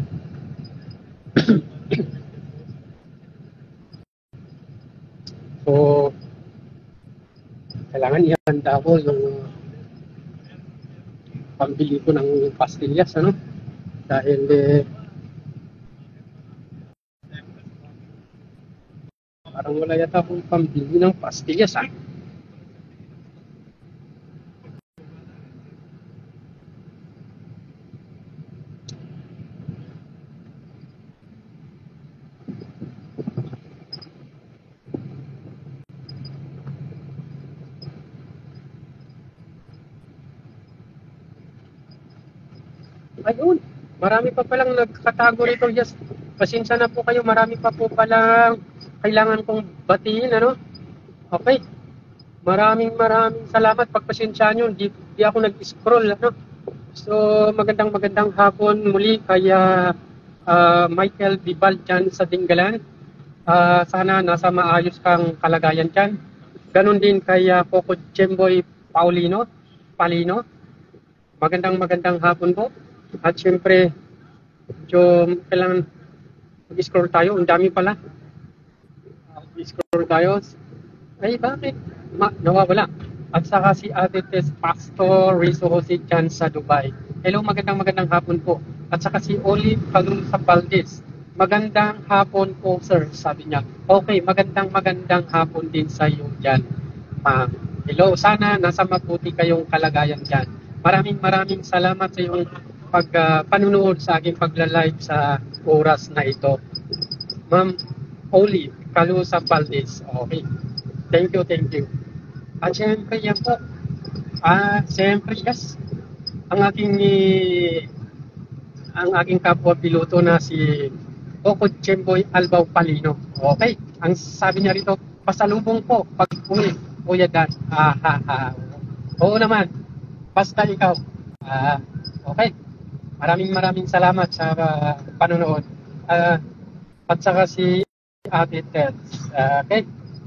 So, kailangan ihanda ko yung pambili ko ng pastillas, dahil parang wala yata akong pambili ng pastillas, Ayun, marami pa palang nagkatago rito. Yes, pasensya na po kayo. Marami pa po palang kailangan kong batiin, Okay. Maraming salamat. Pagpasensya nyo, di ako nag-scroll, So, magandang hapon muli kaya Michael Bibal dyan sa Dingalan. Sana nasa maayos kang kalagayan dyan. Ganon din kaya Coco Jemboy Palino. Magandang hapon po. At syempre, kailangan mag-scroll tayo. Ang dami pala. Mag-scroll tayo. Ay, bakit? Nawawala. At saka si Ate Tess Pastor Rizzo Jose dyan sa Dubai. Hello, magandang hapon po. At saka si Olive Calum sa Valdez. Magandang hapon po, sir, sabi niya. Okay, magandang hapon din sa iyo dyan. Hello, sana nasa mabuti kayong kalagayan dyan. Maraming salamat sa iyong panunood sa aking pagla-live sa oras na ito. Ma'am Oli Calusa Valdez. Okay. Thank you, thank you. At syempre yan po. Syempre yes. Ang aking kapwa piloto na si Coco Chemboy Albaw Palino. Okay. Ang sabi niya rito, pasalubong po pag uwi, Kuya Dan. Oo naman. Basta ikaw. Okay. Maraming salamat sa panonood. At saka si Ate Tels. Okay.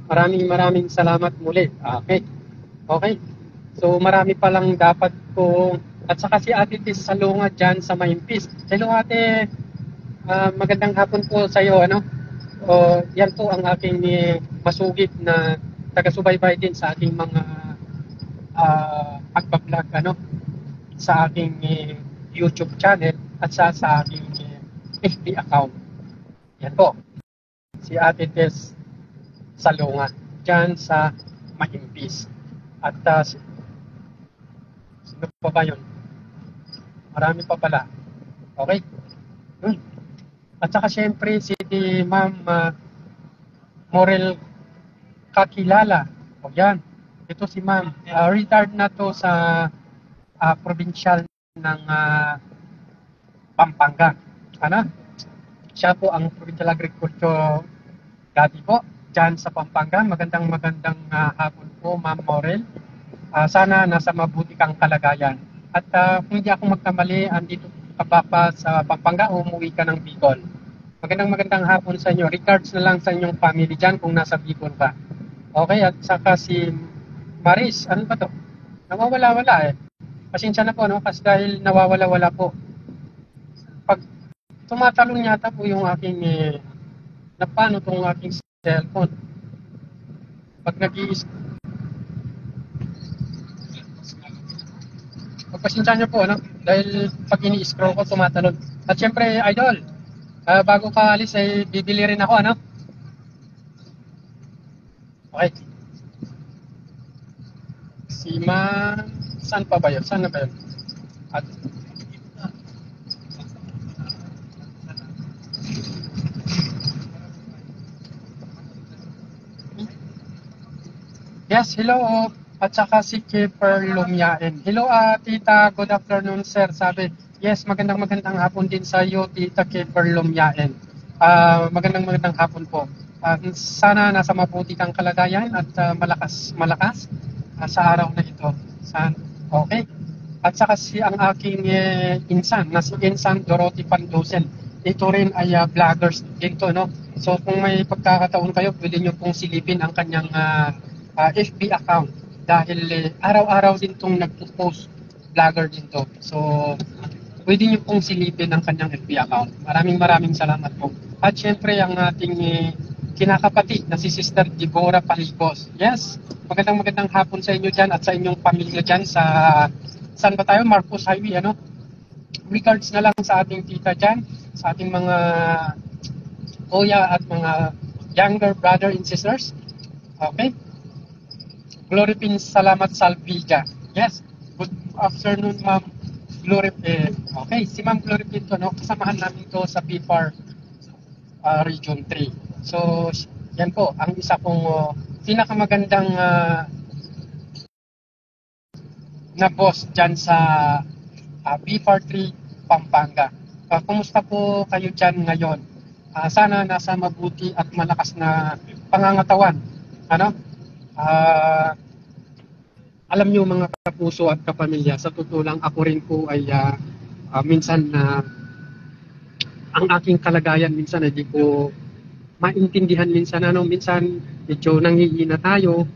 Maraming salamat muli. Okay. Okay. So marami pa lang dapat ko. At saka si Ate Tels Salunga dyan sa Maimpis. Hello Ate. Magandang hapon po sa iyo. Yan po ang aking masugid na taga-subaybay din sa aking mga pagbablog sa aking YouTube channel at sa aking FB account. Yan po. Si Ate Tess Salunga dyan sa Maimpis. At sino pa ba yun? Marami pa pala. Okay? At saka syempre si Ma'am Morel Kakilala. O yan. Ito si Ma'am. Retired na to sa provincial ng Pampanga. Siya po ang provincial agriculture dati po dyan sa Pampanga. Magandang hapon po Ma'am Morel. Sana nasa mabuti kang kalagayan. At kung hindi ako magkamali, andito ka pa sa Pampanga o umuwi ka ng Bicol. Magandang hapon sa inyo. Regards na lang sa inyong family dyan kung nasa Bicol ka. Okay, at saka si Maris, ano ba to? Nawawala-wala eh. Pasensya na po, kasi dahil nawawala-wala po. Pag tumatalon yata po yung aking, napano itong aking cellphone. Pag pagpasensya nyo po, dahil pag ini-scroll ko, tumatalon. At syempre, idol, bago ka alis, ay bibili rin ako, Okay. Si saan pa ba yun? Saan na ba yun? At yes, hello. At saka si Kiefer Lumiaen. Hello, tita. Good afternoon, sir. Sabi, yes, magandang hapon din sa iyo, tita Kiefer Lumiaen. Magandang hapon po. Sana nasa mabuti kang kalagayan at malakas sa araw na ito. Okay. At saka ang aking insan, na si Insan Dorothy Pandosen. Ito rin ay vloggers din to, So kung may pagkakataon kayo, pwede nyo pong silipin ang kanyang FB account. Dahil araw-araw din itong nagpo-post, vlogger din to. So pwede nyo pong silipin ang kanyang FB account. Maraming salamat po. At syempre ang ating kinakapatid na si Sister Deborah Paligos. Yes, magandang hapon sa inyo dyan at sa inyong pamilya dyan sa, saan ba tayo? Marcos Highway, Regards na lang sa ating tita dyan, sa ating mga kuya at mga younger brother and sisters. Okay? Glory Pin Salamat Salvija. Yes, good afternoon Ma'am Glory Pin. Okay, si Ma'am Glory Pin to, kasamahan namin to sa PFAR Region 3. So, yan po, ang isa pong pinakamagandang na boss dyan sa PFAR 3 Pampanga. Kumusta po kayo dyan ngayon? Sana nasa mabuti at malakas na pangangatawan. Alam nyo mga kapuso at kapamilya, sa totoo lang ako rin po ay minsan ang aking kalagayan minsan ay di ko maintindihan minsan minsan medyo nanghihina tayo.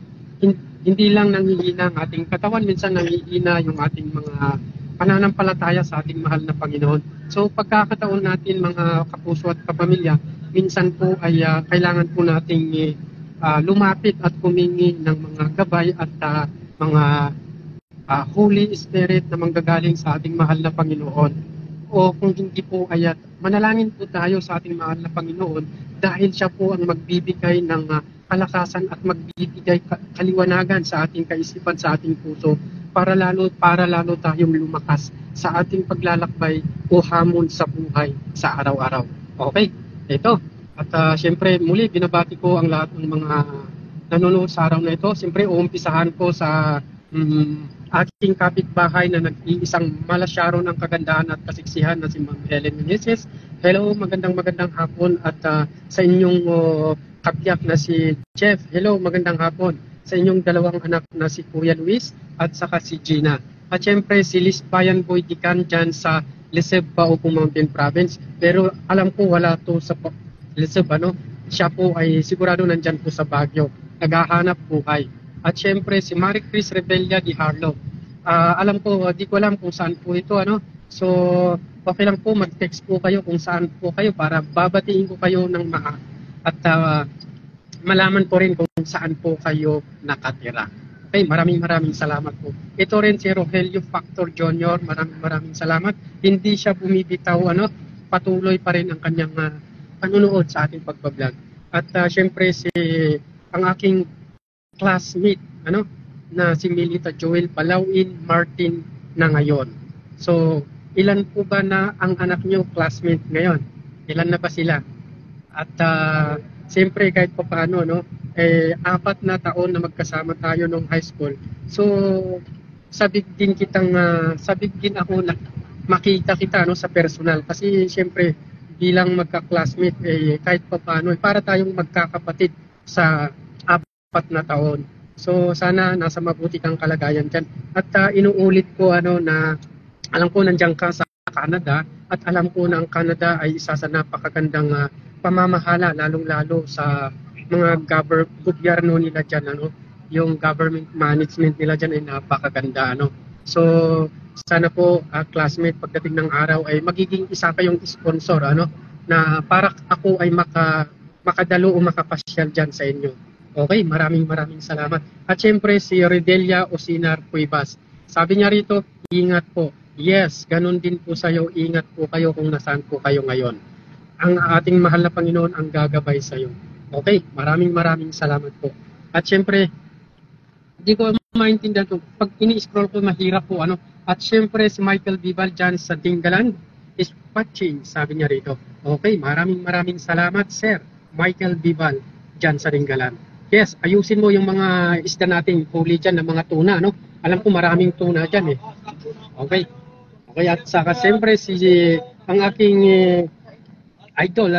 Hindi lang nanghihina ang ating katawan, minsan nanghihina yung ating mga pananampalataya sa ating mahal na Panginoon. So pagkakataon natin mga kapuso at kapamilya, minsan po ay kailangan po nating lumapit at humingi ng mga gabay at mga Holy Spirit na manggagaling sa ating mahal na Panginoon. O kung hindi po ay manalangin po tayo sa ating mahal na Panginoon dahil siya po ang magbibigay ng kalakasan at magbibigay kaliwanagan sa ating kaisipan, sa ating puso para lalo tayong lumakas sa ating paglalakbay o hamon sa buhay sa araw-araw. Okay, ito. At syempre muli binabati ko ang lahat ng mga nanonood sa araw na ito. Siyempre uumpisahan ko sa aking kapitbahay na nag-iisang malasyaro ng kagandahan at kasiksihan na si Ma'am Helen Meneses. Hello, magandang hapon. At sa inyong kapiyak na si Jeff. Hello, magandang hapon. Sa inyong dalawang anak na si Kuya Luis at saka si Gina. At syempre si Liz Bayan Boy Dican dyan sa Leseb, Baupong Mountain Province. Pero alam ko wala to sa Leseb, ano? Siya po ay sigurado nandyan po sa Baguio. Naghahanap buhay. At syempre si Marie Chris Rebella di Harlow. Alam ko, di ko alam kung saan po ito, ano? So, okay lang po, mag-text po kayo kung saan po kayo para babatiin ko kayo ng at malaman po rin kung saan po kayo nakatira. Okay, maraming salamat po. Ito rin si Rogelio Factor Jr., maraming salamat. Hindi siya bumibitaw, ano? Patuloy pa rin ang kanyang panunood sa ating pagbablog. At syempre ang aking classmate, ano, na si Milita Joel Palawin Martin na ngayon. So, ilan po ba na ang anak nyo classmate ngayon? Ilan na ba sila? At siyempre kahit pa paano, no, 4 na taon na magkasama tayo nung high school. So, sabik din ako na makita kita, no, sa personal. Kasi siyempre bilang magka-classmate, kahit pa paano, para tayong magkakapatid sa 4 na taon. So sana nasa mabuti kang kalagayan dyan. At inuulit ko na alam ko nandiyan ka sa Canada at alam ko na ang Canada ay isa sa napakagandang pamamahala, lalong-lalo sa mga gobyerno nila dyan. Yung government management nila dyan ay napakaganda. So sana po classmate, pagdating ng araw ay magiging isa kayong sponsor na para ako ay makadalo o makapasyal dyan sa inyo. Okay, maraming salamat. At syempre si Redelia Osinar Cuevas. Sabi niya rito, ingat po. Yes, ganun din po sa iyo. Ingat po kayo kung nasaan po kayo ngayon. Ang ating mahal na Panginoon ang gagabay sa iyo. Okay, maraming salamat po. At syempre, hindi ko maintindihan kung pag ini-scroll ko mahirap po At syempre si Michael Bibal dyan sa Dingalan is watching, sabi niya rito. Okay, maraming salamat sir. Michael Bibal dyan sa Dingalan. Yes, ayusin mo yung mga isda nating huli dyan ng mga tuna, Alam ko maraming tuna dyan, Okay. Okay, at saka siyempre ang aking idol,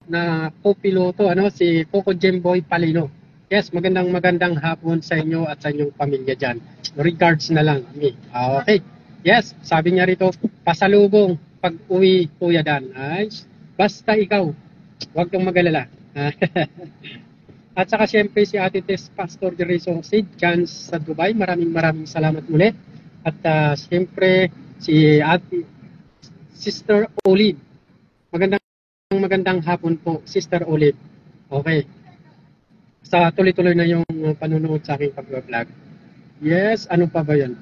na co-piloto, si Coco Jemboy Palino. Yes, magandang hapon sa inyo at sa inyong pamilya dyan. Regards na lang, me. Okay. Yes, sabi niya rito, pasalubong pag-uwi, Kuya Dan. Ay, basta ikaw, huwag kang mag-alala. At saka siyempre si Ate Tess Pastor Jerison Sid dyan sa Dubai. Maraming salamat muli. At siyempre si Sister Olive. Magandang hapon po, Sister Olive. Okay. Sa tuloy-tuloy na yung panunood sa aking pag-vlog. Yes, ano pa ba yan?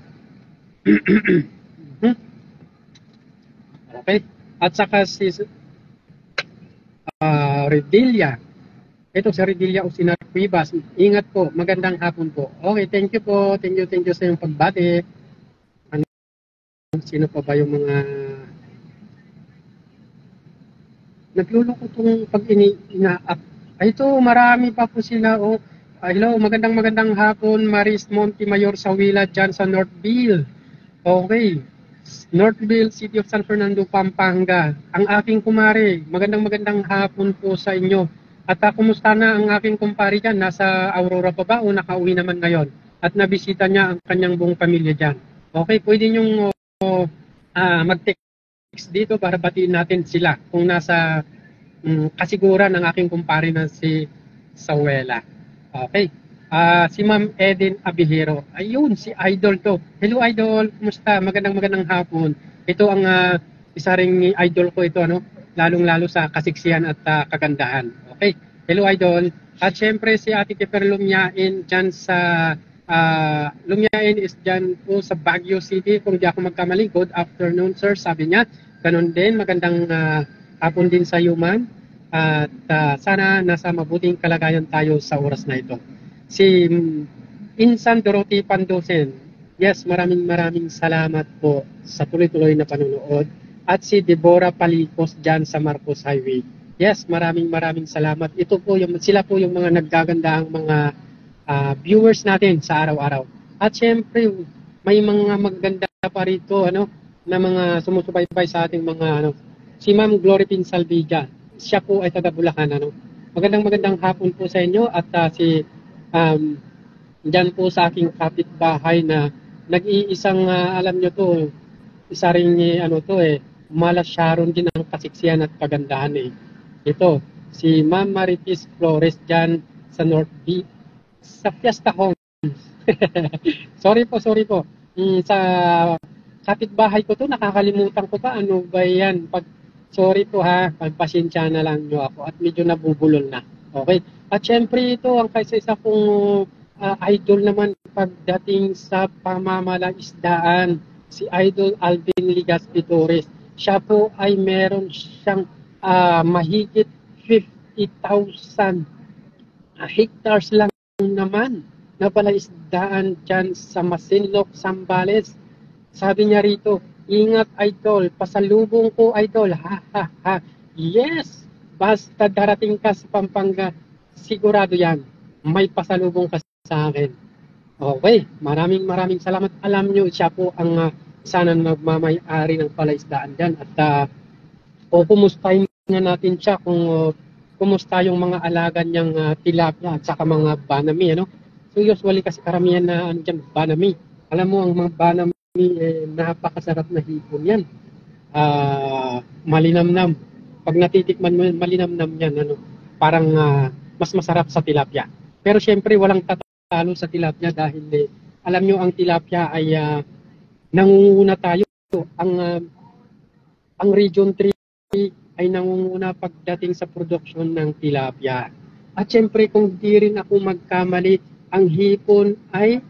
Okay. At saka si Redelia. Ito si Redelia Osinar Cuevas. Ingat po. Magandang hapon po. Okay, thank you po. Thank you sa iyong pagbati. Sino pa ba yung mga nagluloko itong pag ina-up? Ito, marami pa po sila. Hello, magandang hapon. Maris Montemayor Sawila dyan sa Northville. Okay. Northville, City of San Fernando, Pampanga. Ang aking kumare. Magandang hapon po sa inyo. At kumusta na ang aking kumpare dyan? Nasa Aurora pa ba o nakauwi naman ngayon? At nabisita niya ang kanyang buong pamilya dyan. Okay, pwede niyong mag-text dito para batiin natin sila kung nasa kasiguran ng aking kumpare na si Sawela. Okay. Si Ma'am Eden Abihero. Ayun, si Idol to. Hello Idol, kumusta? Magandang hapon. Ito ang isa ring idol ko ito, lalong-lalo sa kasiksihan at kagandahan. Okay. Hello Idol. At syempre si Ate Keper Lumyain dyan sa Lumyain is dyan po sa Baguio City. Kung di ako magkamali, good afternoon sir, sabi niya. Ganon din, magandang hapon din sa human. At sana nasa mabuting kalagayan tayo sa oras na ito. Si Insan Dorothy Pandosen. Yes, maraming salamat po sa tuloy-tuloy na panonood. at si Deborah Palicos dyan sa Marcos Highway. Yes, maraming salamat. Ito po sila po yung mga naggagandahang mga viewers natin sa araw-araw. At syempre, may mga maganda pa rito na mga sumusubaybay sa ating mga si Ma'am Glory Salvilla. Siya po ay taga Bulacan. Magandang hapon po sa inyo at si dyan po sa aking kapitbahay na nag-iisang alam nyo to, isa ring Mala Sharon din ang kasiksiyan at kagandahan Ito, si Ma'am Maritis Flores dyan sa North Beach, sa Fiesta Homes. sorry po. Sa kapitbahay ko to, nakakalimutan ko pa, ano ba yan? Sorry po ha, pagpasensya na lang nyo ako at medyo nabubulol na. Okay? At syempre ito, ang isa kong idol naman pagdating sa pamamalaisdaan, si Idol Alvin Ligaspi Torres. Siya po ay meron siyang mahigit 50,000 hectares lang naman na palaisdaan dyan sa Masinloc, Zambales. Sabi niya rito, ingat idol, pasalubong ko idol, ha ha ha. Yes, basta darating ka sa Pampanga, sigurado yan, may pasalubong ka sa akin. Okay, maraming salamat. Alam nyo, siya po ang sana nagmamay-ari ng palaisdaan dyan. At kumustahin nga natin siya kung kumusta yung mga alaga niyang tilapia at saka mga banami. So usually kasi karamihan na dyan, banami. Alam mo, ang mga banami, napakasarap na hipon yan. Malinamnam. Pag natitikman mo, malinamnam yan. Parang mas masarap sa tilapia. Pero syempre, walang tatalo sa tilapia dahil alam nyo, ang tilapia ay nangunguna tayo. Ang Region 3 ay nangunguna pagdating sa produksyon ng tilapia. At syempre, kung di rin ako magkamali, ang hipon ay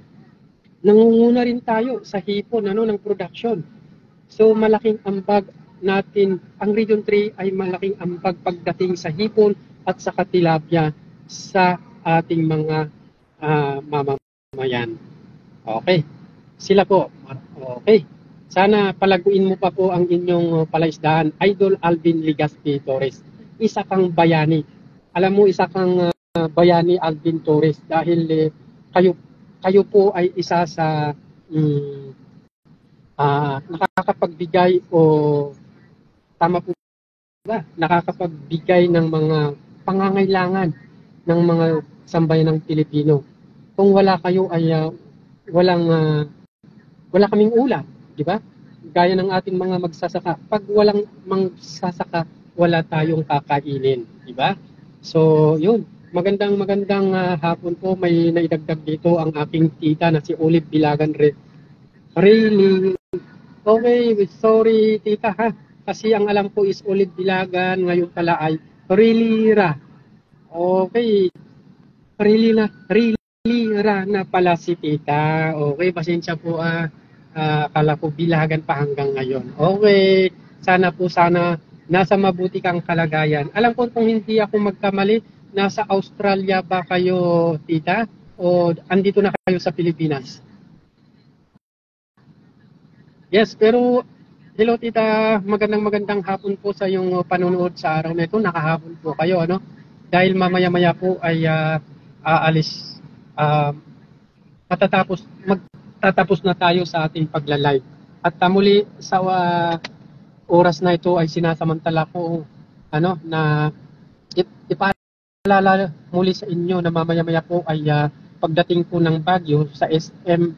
nangunguna rin tayo sa hipon ng production. So malaking ambag natin, ang Region 3 ay malaking ambag pagdating sa hipon at sa tilapia sa ating mga mamamayan. Okay. Sila po. Okay. Sana palaguin mo pa po ang inyong palaisdaan. Idol Alvin Ligaspi Torres. Isa kang bayani. Alam mo, isa kang bayani Alvin Torres dahil kayo po ay isa sa nakakapagbigay o tama po ba? Nakakapagbigay ng mga pangangailangan ng mga sambayan ng Pilipino. Kung wala kayo ay wala kaming ulam, di ba? Gaya ng ating mga magsasaka. Pag walang magsasaka, wala tayong kakainin, di ba? So, yun. Magandang hapon po. May naidagdag dito ang aking tita na si Olive Bilagan. Really? Okay, sorry tita ha. Kasi ang alam ko is Olive Bilagan. Ngayon pala ay really ra. Okay. Really ra na pala si tita. Okay, pasensya po akala ko Bilagan pa hanggang ngayon. Okay. Sana nasa mabuti kang kalagayan. Alam ko kung hindi ako magkamali, nasa Australia ba kayo, tita? O andito na kayo sa Pilipinas? Yes, pero hello tita, magandang hapon po sa iyong panonood sa araw na ito. Nakahapon po kayo, Dahil mamaya-maya po ay aalis. Magtatapos na tayo sa ating pagla-live. At muli sa oras na ito ay sinasamantala ko na ipaalala muli sa inyo na mamaya-maya po ay pagdating po ng Baguio sa SM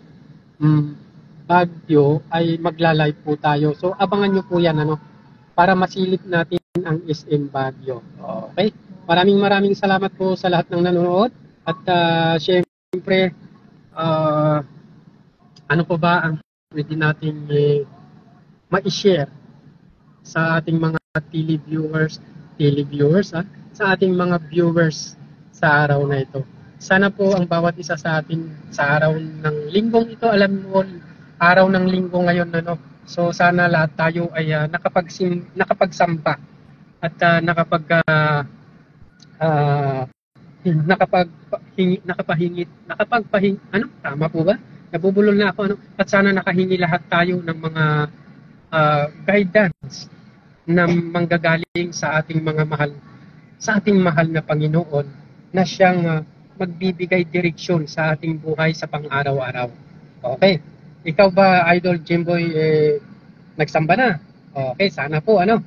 Baguio ay magla-live po tayo. So abangan nyo po yan para masilip natin ang SM Baguio. Okay? Maraming salamat po sa lahat ng nanonood at syempre ano po ba ang pwede nating ma-share sa ating mga televiewers sa ating mga viewers sa araw na ito. Sana po ang bawat isa sa atin sa araw ng linggong ito, alam mo, araw ng linggo ngayon, So sana lahat tayo ay nakapagsamba at nakapagpahingi, tama po ba? Nabubulol na ako, At sana nakahingi lahat tayo ng mga guidance na manggagaling sa ating mahal na Panginoon na siyang magbibigay direksyon sa ating buhay sa pang-araw-araw. Okay. Ikaw ba, Idol Jimboy, nagsamba na? Okay, sana po, ano?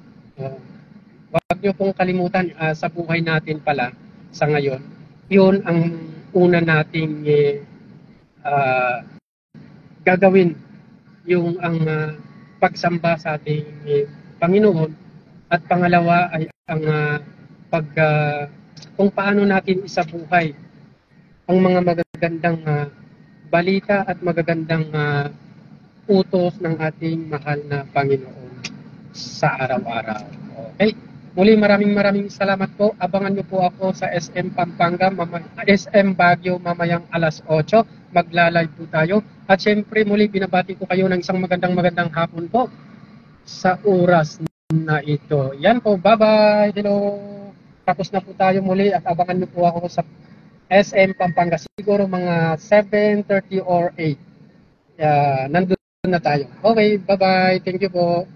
Huwag niyo pong kalimutan sa buhay natin pala sa ngayon, yun ang una nating gagawin, yung ang pagsamba sa ating Panginoon, at pangalawa ay ang kung paano natin isabuhay ang mga magagandang balita at magagandang utos ng ating mahal na Panginoon sa araw-araw. Okay? Muli maraming salamat po. Abangan niyo po ako sa SM Pampanga, SM Baguio mamayang alas 8. Magla-live po tayo. At syempre muli binabati ko kayo ng isang magandang hapon po sa oras na ito. Yan po. Bye-bye. Hello. Tapos na po tayo muli at abangan niyo po ako sa SM Pampanga. Siguro mga 7:30 or 8. Nandun na tayo. Okay. Bye-bye. Thank you po.